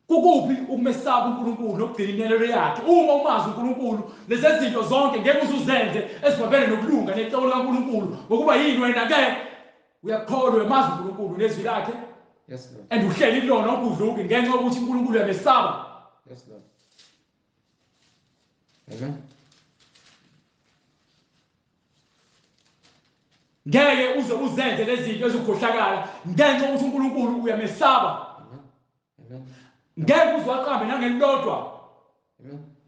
Kukuphi ukumesaba uNkulunkulu nokugcina imiyalelo yakhe? Uma umazi uNkulunkulu lezi zinto zonke ngeke uzuzenze ezibabele nokulunga nehloko likaNkulunkulu ngokuba yini wena ke uyakholwa umazi uNkulunkulu nezwi lakhe. Yes, Lord. And uhleli lona ukudluki ngenxa yokuthi uNkulunkulu uyamesaba. Yes, Lord. Amen. Ngeke uze uzenze lezi zinto ezikhohlakala ngenxa yokuthi uNkulunkulu uyamesaba. Amen. Ngeke uzwaqambe nangelilodwa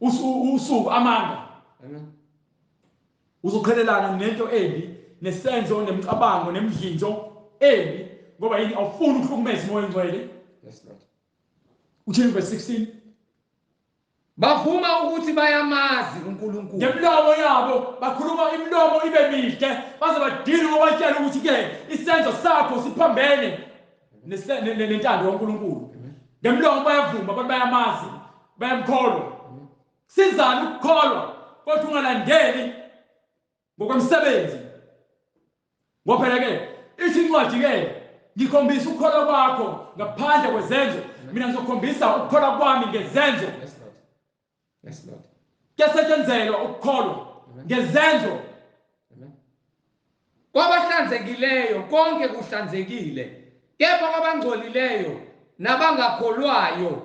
usuku amanga. Amen. Uzoqhelelana nento embi nesenzo nemicabango nemidlinzo embi ngoba yini awufuni ukuhlukumeza umoya engcwele. Yes, Lord. Uthini verse 16? Bavuma ukuthi bayamazi uNkulunkulu. Ngemilomo yabo bakhuluma imilomo ibe mihle baze badile ngobatshela ukuthi ke isenzo sakho siphambene nentando kaNkulunkulu. Ngemilomo bayavuma abantu bayamazi bayamkholwa. Sizani ukukholwa kodwa ungalandeli ngokwemsebenzi. Ngoba phela ke ithi incwadi ke ngikhombisa ukukholwa kwakho ngaphandle kwezenzo, mina ngizokhombisa ukukholwa kwami ngezenzo. Yes, Lord. Yes, Lord. Kuyasetshenzelwa ukukholwa ngezenzo. Kwabahlanzekileyo konke kuhlanzekile, kepha kwabangcolileyo nabangakholwayo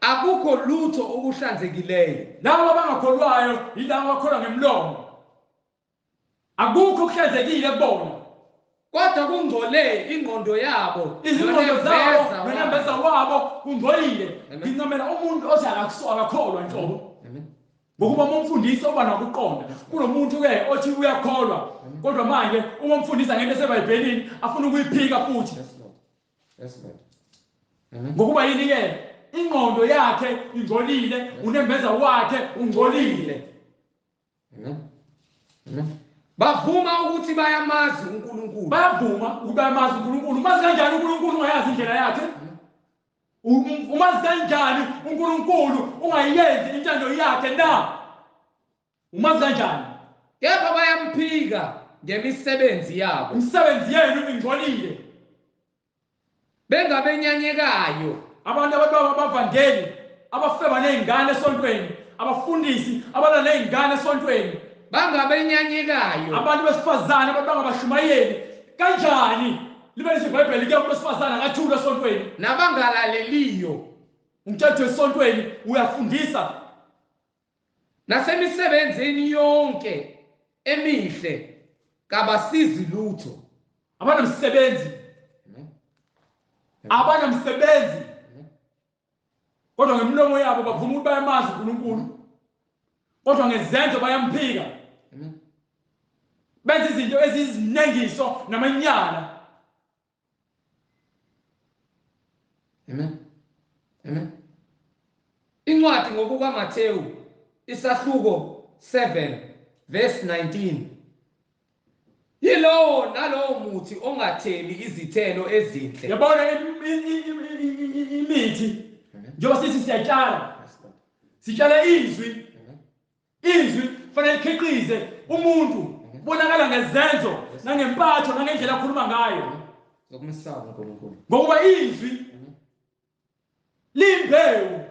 akukho lutho okuhlanzekileyo. Labo abangakholwayo yilabo abakholwa ngemilomo. Akukho okuhlanzekile kubona. Kodwa kungcole ingqondo yabo, Izingqondo zabo nonembeza wabo. wabo kungcolile. Ngincamela umuntu othi akakholwa nhlobo. Ngokuba umfundisi oba nokuqonda kunomuntu ke othi uyakholwa kodwa manje uma umfundisa ngento eseBhayibhelini afuna ukuyiphika futhi. Yes, Lord. Yes, Lord. Ngokuba yini ke ingqondo yakhe ingcolile, unembeza wakhe ungcolile. Bavuma ukuthi bayamazi uNkulunkulu. Bayavuma ukuba amazi uNkulunkulu. Umazi kanjani uNkulunkulu ungayazi indlela yakhe? Umazi kanjani uNkulunkulu ungayenzi intando yakhe na? Umazi kanjani? Kepha bayamphika ngemisebenzi yabo. Imisebenzi yenu ingcolile. Bengabenyanyekayo. Abantu abavangeli, abafeba nezingane esontweni, abafundisi abalala nezingane esontweni, Bangabenyanyekayo. abantu besifazane abangabashumayeli. Kanjani libe iBhayibheli ke umuntu wesifazane akathula esontweni? Nabangalaleliyo. Umthetho esontweni uyafundisa. Nasemisebenzini yonke emihle kabasizi lutho. Abanomsebenzi. Abanomsebenzi. Kodwa ngemilomo yabo bavuma ukuthi bayamazi uNkulunkulu. Kodwa ngezenzo bayamphika. Benza izinto ezizinengiso namanyala. Amen. Amen. Incwadi ngokukaMathewu isahluko 7 verse 19. Yilowo nalowo muthi ongatheli izithelo ezinhle. Yabona imithi. Njengoba sithi siyatshala. Sitshala izwi. Izwi fanele ikhiqize umuntu. Bonakala ngezenzo nangempatho nangendlela akhuluma ngayo. Zokumsaba uNkulunkulu. Ngokuba izwi limbewu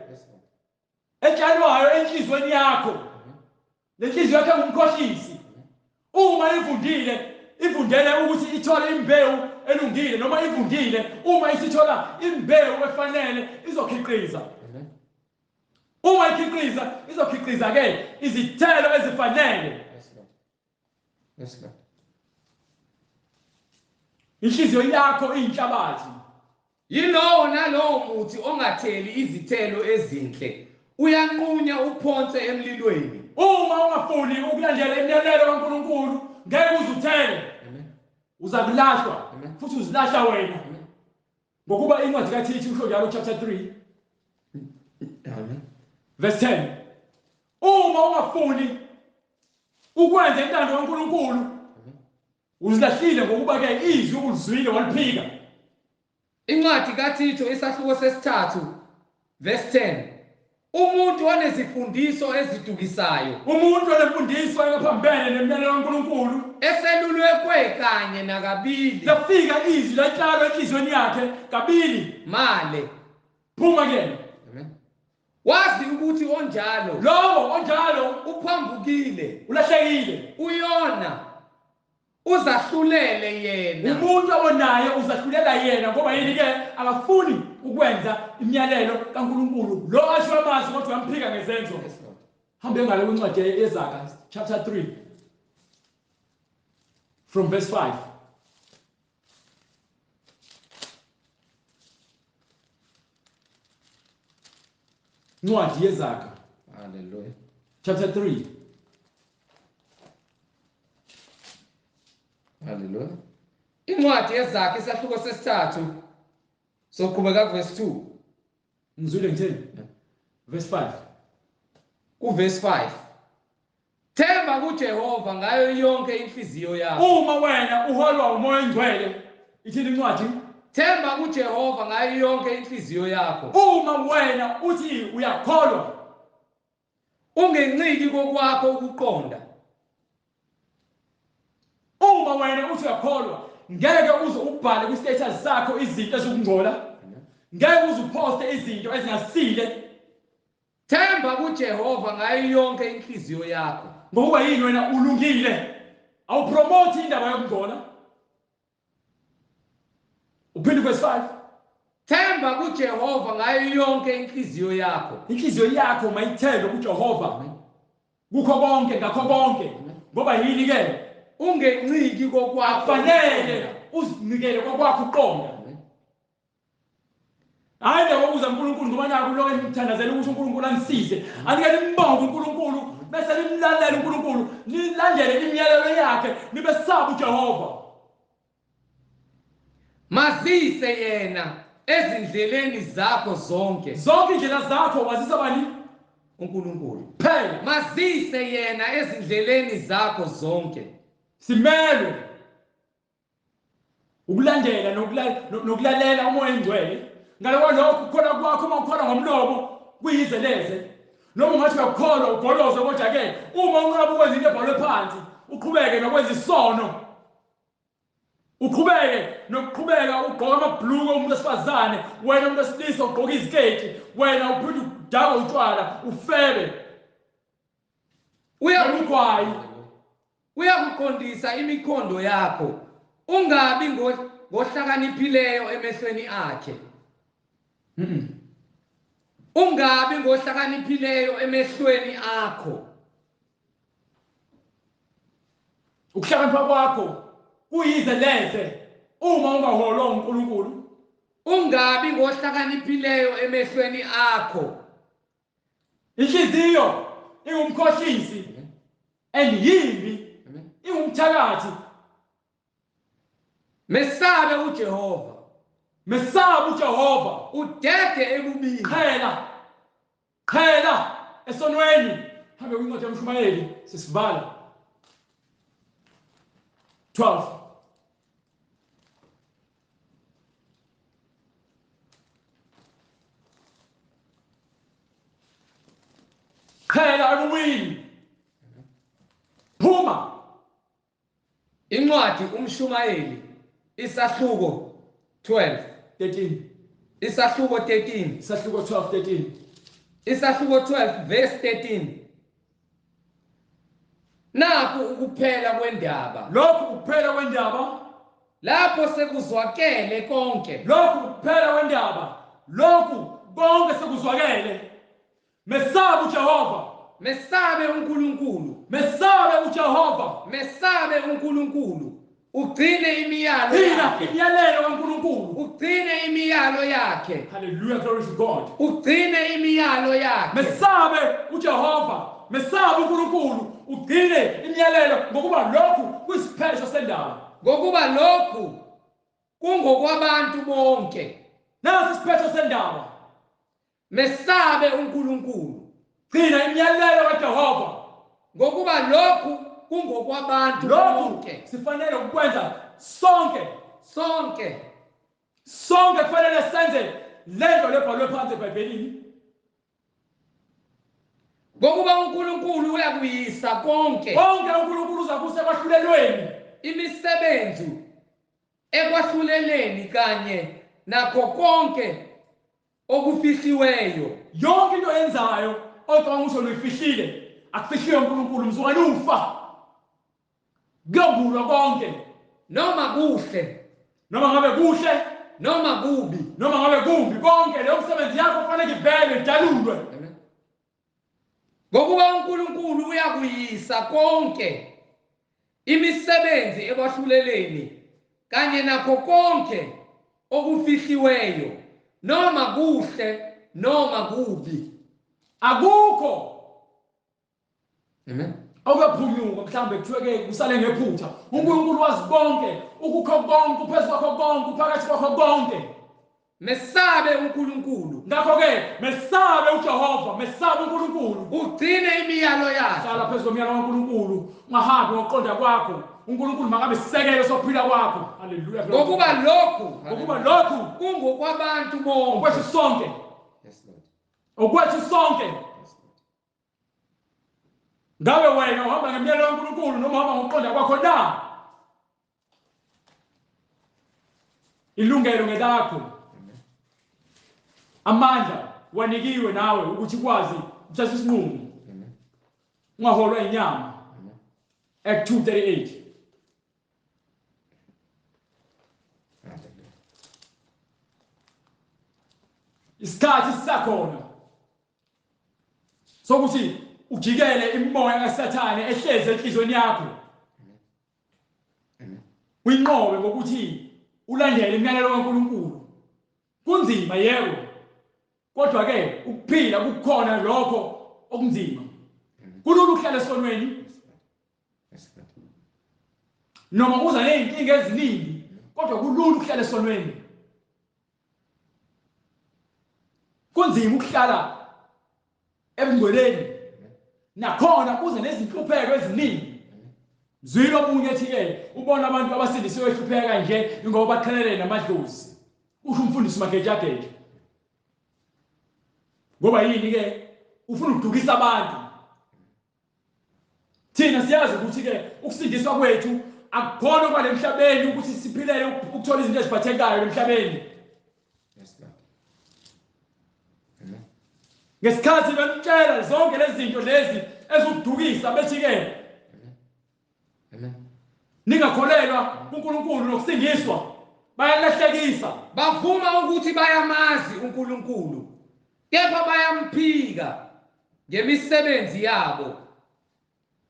etshalwayo enhlizweni yakho. Lenhliziyo yakho ngumkhohlisi. Uma ivundele ukuthi ithole imbewu elungile noma ivundile, uma isithola imbewu efanele izokhiqiza. Uma ikhiqiza izokhiqiza ke izithelo ezifanele. Yes, Lord. Inhliziyo yakho iyinhlabathi. Yilowo nalowo muthi ongatheli izithelo ezinhle uyanqunya uphonse emlilweni. Uma ungafuni ukulandela imiyalelo kaNkulunkulu ngeke uzuthele. Uzakulahlwa futhi uzilahla wena. Ngokuba incwadi kaThithu usho njalo chapter 3 verse 10. Uma ungafuni ukwenza intando kaNkulunkulu uzilahlile ngokuba ke izwi ulizwile waliphika. Incwadi kaThithu isahluko sesithathu verse 10. Umuntu onezifundiso ezidukisayo, umuntu onemfundiso engaphambene nemiyalelo kaNkulunkulu, eselulekwe kanye nakabili, lafika izwi lahlala enhlizweni yakhe kabili male phuma ke. Wazi ukuthi onjalo, lowo onjalo uphambukile, ulahlekile, uyona uzahlulele yena. Umuntu obonayo uzahlulela yena ngoba yini ke akafuni ukwenza imiyalelo kaNkulunkulu. Lo asho amazi kodwa uyamphika ngezenzo. Hambe ngale kwincwadi yeZakha chapter 3 from verse 5. Ncwadi yeZakha. Hallelujah. Chapter 3 Incwadi yezakhe isahluko sesithathu soqhubeka kuverse 2. ngizwile ngithini verse 5 Kuverse 5. Themba kuJehova ngayo yonke inhliziyo yakho. uma wena uholwa umoya engcwele ithini incwadi Themba kuJehova ngayo yonke inhliziyo yakho. uma wena uthi uyakholwa Ungenciki kokwakho ukuqonda. uma wena uthi uyakholwa ngeke uze ubhale kwi-status sakho izinto ezokungcola ngeke uze uposte izinto ezingasile. Themba kuJehova ngayo yonke inhliziyo yakho. Ngoba yini wena ulungile awupromote indaba yokungcola. Uphinde verse 5 Themba kuJehova ngayo yonke inhliziyo yakho. inhliziyo yakho mayithembe kuJehova kukho konke ngakho konke. Ngoba yini ke Ungenciki kokwakho. afanele uzinikele kokwakho uqonda. Hayi nje ukuza uNkulunkulu ngoba naku lokho engithandazela ukuthi uNkulunkulu angisize anikele imbongo uNkulunkulu bese nimlalela uNkulunkulu nilandele imiyalelo yakhe nibe saba uJehova. Mazise yena ezindleleni zakho zonke. Zonke indlela zakho wazisa bani uNkulunkulu. phela Mazise yena ezindleleni zakho zonke. simelwe ukulandela nokulalela umoya engcwele. Ngale kwalokho khona kwakho uma ukhona ngomlomo kuyizeleze noma ungathi uyakholwa ugoloze kodwa ke uma unqaba ukwenza into ebhalwe phansi uqhubeke nokwenza isono uqhubeke nokuqhubeka ugqoka amabhluku umuntu wesifazane wena umuntu wesilisa ugqoka iziketi wena uphinde udaka utshwala ufebe uyakugwayi uyakuqondisa imikhondo yakho ungabi ngohlakaniphileyo emehlweni akhe. Ungabi ngohlakaniphileyo emehlweni akho. ukuhlakanipha kwakho kuyizeleze uma ungaholwa uNkulunkulu. Ungabi ngohlakaniphileyo emehlweni akho. Inhliziyo ingumkhohlisi endiyimbi ingumthakathi. Mesabe uJehova. Mesaba uJehova Udede ebubini. Qhela esonweni. Hambe kwincwadi yaMshumayeli sisivala 12 qhela ebubini phuma. Incwadi uMshumayeli isahluko 12 13 isahluko 13 isahluko 12 13 isahluko 12 verse 13. Naku ukuphela kwendaba. lokhu kuphela kwendaba. Lapho sekuzwakele konke. Lokhu kuphela kwendaba. Lokhu konke sekuzwakele. Mesaba uJehova. Mesabe uNkulunkulu. Mesabe uJehova. Mesabe uNkulunkulu. Ugcine imiyalo Thina yakhe. imiyalelo kaNkulunkulu. Ugcine imiyalo yakhe. Hallelujah, glory to God. Ugcine imiyalo yakhe. Mesabe uJehova. Mesabe uNkulunkulu. Ugcine imiyalelo ngokuba lokhu kuyisiphesho sendaba. Ngokuba lokhu kungokwabantu bonke. Nasi isiphesho sendaba. Mesabe uNkulunkulu. Gcina imiyalelo kaJehova. Ngokuba lokhu kungokwabantu bonke. Sifanele ukwenza sonke kufanele senze lento lebhalwe phansi eBhayibhelini. Ngokuba uNkulunkulu uyakuyisa konke. Konke uNkulunkulu uzakusa ekwahlulelweni. Imisebenzi ekwahluleleni kanye nakho konke okufihliweyo. Yonke into yenzayo ocabanga ukuthi uyifihlile akufihliwe uNkulunkulu mzukwane ufa. Kuyambulwa konke Noma kuhle noma ngabe kuhle noma kubi. noma ngabe kumbi konke leyo msebenzi yakho kufanele ivelwe idalulwe. Ngokuba uNkulunkulu uyakuyisa konke imisebenzi ekwahluleleni kanye nakho konke okufihliweyo noma kuhle noma kubi. Akukho Awuyaphunyuka mhlambe kuthiwe ke usale ngephutha. uNkulunkulu wazi konke, ukukho konke, uphezu kwakho konke, uphakathi kwakho konke. Mesabe uNkulunkulu. Ngakho ke mesabe uJehova, mesabe uNkulunkulu. Ugcine imiyalo yakhe. Hlala phezu komyalo kaNkulunkulu, ungahambi ngokuqonda kwakho. uNkulunkulu makabe sisekelo sokuphila kwakho. Haleluya. Ngokuba lokhu kungokwabantu bonke. Okwethu sonke. Yes Lord. Okwethu sonke. Ngabe wena uhamba ngemiyalo kaNkulunkulu noma uhamba ngokuqonda kwakho na? Ilungelo ngelakho. Amandla wanikiwe nawe ukuthi ukwazi ukuthatha isinqumo. Ungaholwa inyama. Act 2:38. Isikhathi sisakhona sokuthi ujikele imimoya kaSathane ehleze enhlizweni yakho. Uyinqobe ngokuthi ulandele imiyalelo kaNkulunkulu. Kunzima yebo. Kodwa ke ukuphila kukhona lokho okunzima. Kulula ukuhlala esonweni. Noma uza nezinkinga eziningi, kodwa kulula ukuhlala esonweni. Kunzima ukuhlala ebungcweleni. Nakhona kuze nezinhlupheko eziningi. Zwile omunye ethi ke ubona abantu abasindisiwe ehlupheka nje ngoba baqhelele namadlozi. Usho umfundisi magejageja. Ngoba yini ke ufuna ukudukisa abantu. Thina siyazi ukuthi ke ukusindiswa kwethu akukhona kwale emhlabeni ukuthi siphilele ukuthola izinto eziphathekayo emhlabeni. Yes Lord. Ngesikhathi bemtshela zonke lezi zinto lezi ezokudukisa bethi ke ningakholelwa kuNkulunkulu nokusindiswa bayalahlekisa. Bavuma ukuthi bayamazi uNkulunkulu, kepha bayamphika ngemisebenzi yabo.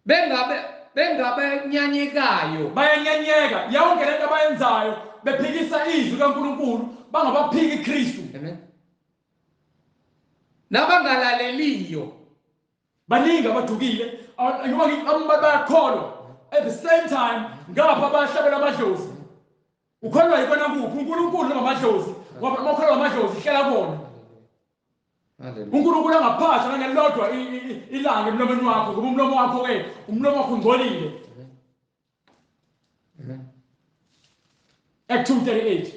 Bengabe nyanyekayo. Bayanyanyeka yonke lento abayenzayo bephikisa izwi kaNkulunkulu, bangabaphiki iKristu. Amen. Nabangalaleliyo. Baningi abadukile noma bayakholwa. At the same time ngapha bahlabela amadlozi. Ukholwa yikona kuphi uNkulunkulu noma amadlozi? Ngoba ukholwa amadlozi ihlela kona. uNkulunkulu angaphatha ngelodwa ilanga emlomeni wakho ngoba umlomo wakho ke umlomo wakho ungcolile. Act 2:38.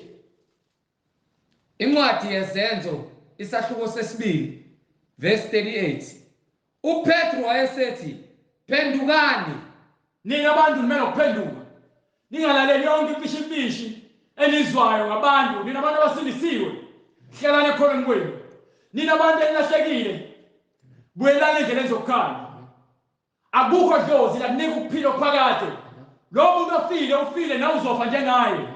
Incwadi yezenzo isahluko sesibili verse 38. uPetro wayesethi, "Phendukani, nina abantu nimele ukuphenduka. Ningalaleli yonke impishipishi elizwayo ngabantu. Nina abantu abasindisiwe, hlalani ekholweni kwenu. Nina abantu enilahlekile, buyelani endleleni zokukhanya. Akukho dlozi lakunika ukuphila okuphakade. Lo muntu ufile nawe uzofa njengaye.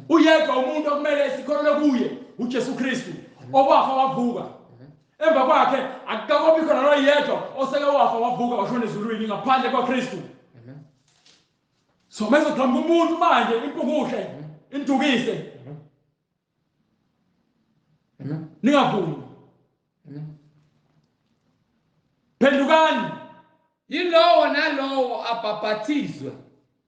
Uyedwa umuntu okumele sikholwe kuye uJesu Kristu, owafa wavuka. Emva kwakhe akukho khona noyedwa oseke wafa wavuka washona ezulwini ngaphandle kwaKristu. So mase kuqhamuka umuntu manje impukuhle indukise. Ningavumi. Phendukani. yilowo nalowo abhaphathizwe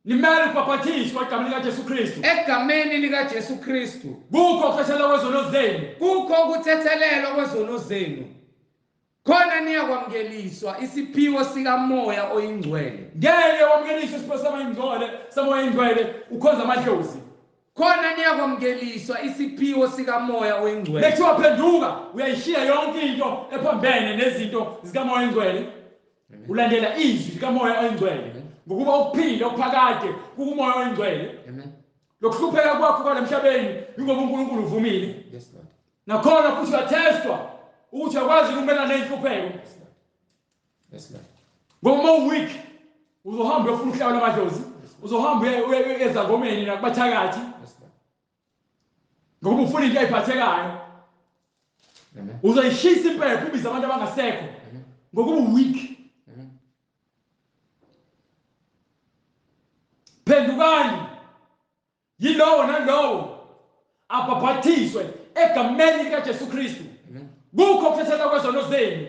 Nimele ukubhaphathiswa egameni likaJesu Kristu. egameni likaJesu Kristu. Kukho ukuthethelwa kwezono zenu. Kukho ukuthethelelwa kwezono zenu. Khona niyakwamukeliswa isiphiwo sikamoya oyingcwele. Ngeke wamukeliswe isiphiwo samoya oyingcwele ukhonza amadlozi. Khona niyakwamukeliswa isiphiwo sikamoya oyingcwele. Lekuthiwa phenduka, uyayishiya yonke into ephambene nezinto zikamoya oyingcwele. Ulandela izwi likamoya oyingcwele. Ngokuba ukuphila okuphakade kukumoya oyingcwele. Amen. Lokuhlupheka kwakho kwala emhlabeni ingoba uNkulunkulu uvumile. Yes Lord. Nakhona futhi uyathestwa ukuthi uyakwazi ukumelana nenhlupheko. Yes Lord. Ngoba uma uweak uzohamba uyofuna ukuhlala amadlozi, uzohamba uye ezangomeni nakubathakathi. Yes Lord. Ngoba ufuna into ayiphathekayo. Amen. Uzoyishisa impepho ubiza abantu abangasekho. Ngokuba uweak. Phendukani. Yilowo nalowo abhaphathiswe egameni likaJesu Kristu. Kukho ukuthethelwa kwezono zenu.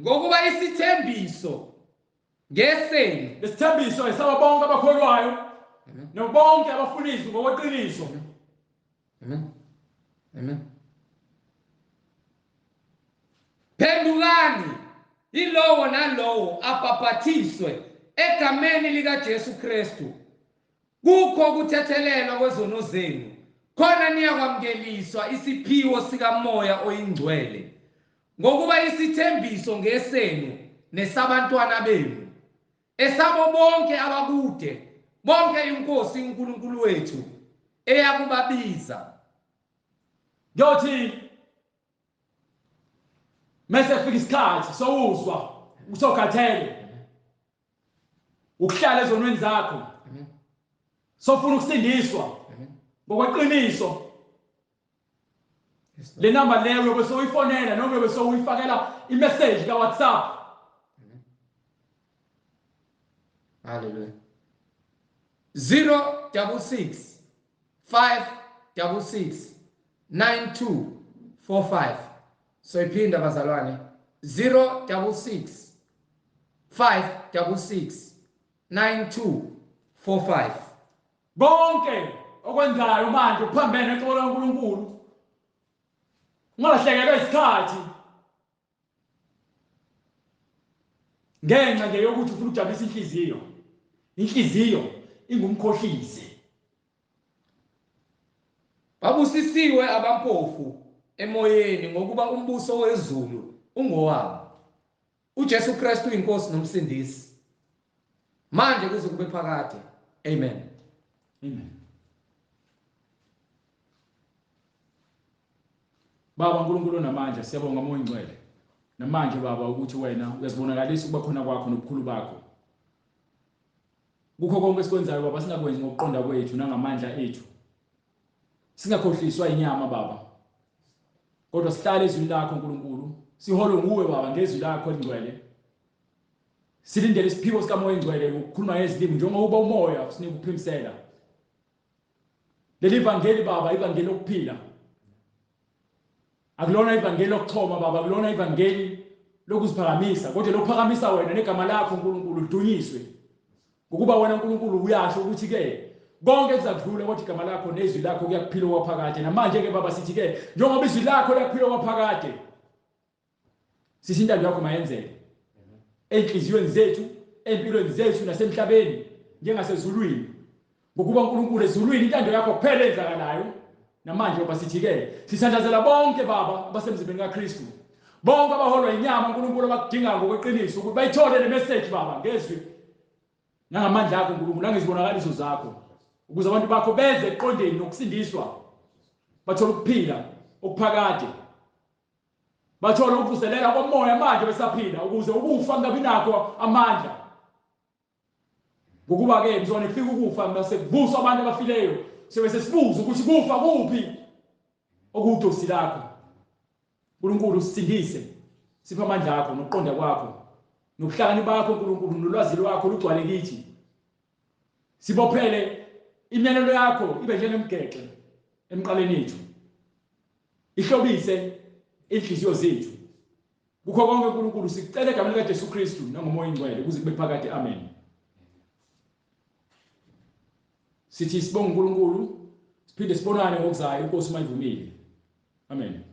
ngokuba isithembiso ngesenu. Lesithembiso esaba bonke abakholwayo nobonke abafundisi ngokweqiniso. Amen. Amen. Phendukani ilowo nalowo abhaphathiswe egameni lika Jesu Kristu kukho ukuthethelelwa kwezono zenu, khona niyakwamukeliswa isiphiwo sikamoya oyingcwele, ngokuba isithembiso ngesenu nesabantwana benu, esabo bonke abakude, bonke inkosi uNkulunkulu wethu eyakubabiza. Ngiyothi mase fika isikhathi sowuzwa usokhathele ukuhlala ezonweni zakho, sofuna ukusindiswa ngokweqiniso, le number leyo uyobe soyifonela noma uyobe soyifakela imessage ka WhatsApp. Hallelujah. 066 566 9245. So iphinda bazalwane, 066 566 9245. Bonke okwenzayo manje uphambene neqola kaNkulunkulu, ungalahlekelwa isikhathi ngenxa nje yokuthi ufuna ukujabulisa inhliziyo. Inhliziyo ingumkhohlisi. Babusisiwe abampofu emoyeni ngokuba umbuso wezulu ungowabo. uJesu Kristu inkosi nomsindisi, manje kuze kube phakade. Amen. Amen. Baba uNkulunkulu namandla, siyabonga moya ingcwele. Namanje Baba ukuthi wena uyazibonakalisa ukuba khona kwakho nobukhulu bakho. Kukho konke esikwenzayo Baba singakwenzi ngokuqonda kwethu nangamandla ethu. Singakhohliswa inyama Baba. Kodwa sihlale ezwini lakho uNkulunkulu, siholwe nguwe Baba ngezwi lakho elingcwele. Silindele isiphiwo sikamoya ingcwele ukukhuluma ngezilimi njengoba umoya usinika ukuphimisela. Leli vangeli Baba, ivangeli lokuphila. Akulona ivangeli lokuxhoma Baba, akulona ivangeli lokuziphakamisa, kodwa lokuphakamisa wena negama lakho uNkulunkulu lidunyiswe. Ngokuba wena uNkulunkulu uyasho ukuthi ke konke kuzadlula kodwa igama lakho nezwi lakho kuyakuphila okwaphakade. Namanje ke Baba sithi ke njengoba izwi lakho liyakuphila okwaphakade, sithi intando yakho mayenzeke enhliziyweni zethu, empilweni zethu nasemhlabeni njengasezulwini. Ngokuba uNkulunkulu ezulwini intando yakho kuphela enzakalayo. Namanje Baba sithi ke sisandazela bonke Baba abasemzimbeni kaKristu, bonke abaholwa inyama uNkulunkulu abakudinga ngokweqiniso ukuthi bayithole le message Baba ngezwi nangamandla akho uNkulunkulu, nangezibonakaliso zakho, ukuze abantu bakho beze eqondeni nokusindiswa, bathole ukuphila okuphakade, bathole ukuvuselela komoya manje besaphila, ukuze ukufa kungabi nakho amandla. Ngokuba ke mzwane kufika ukufa mase kuvusa abantu abafileyo, sebese sibuza ukuthi kufa kuphi okudosi lakho. uNkulunkulu usindise, sipha amandla akho nokuqonda kwakho nokuhlakani bakho uNkulunkulu, nolwazi lwakho lugcwale kithi. Sibophele imiyalelo yakho ibe njengemgexe emqaleni ethu, ihlobise inhliziyo zethu. Kukho konke uNkulunkulu sicela egameni likaJesu Kristu nangomoya ingcwele kuze kube phakade. Amen. Sithi sibonga uNkulunkulu, siphinde sibonane ngokuzayo inkosi mayivumile. Amen.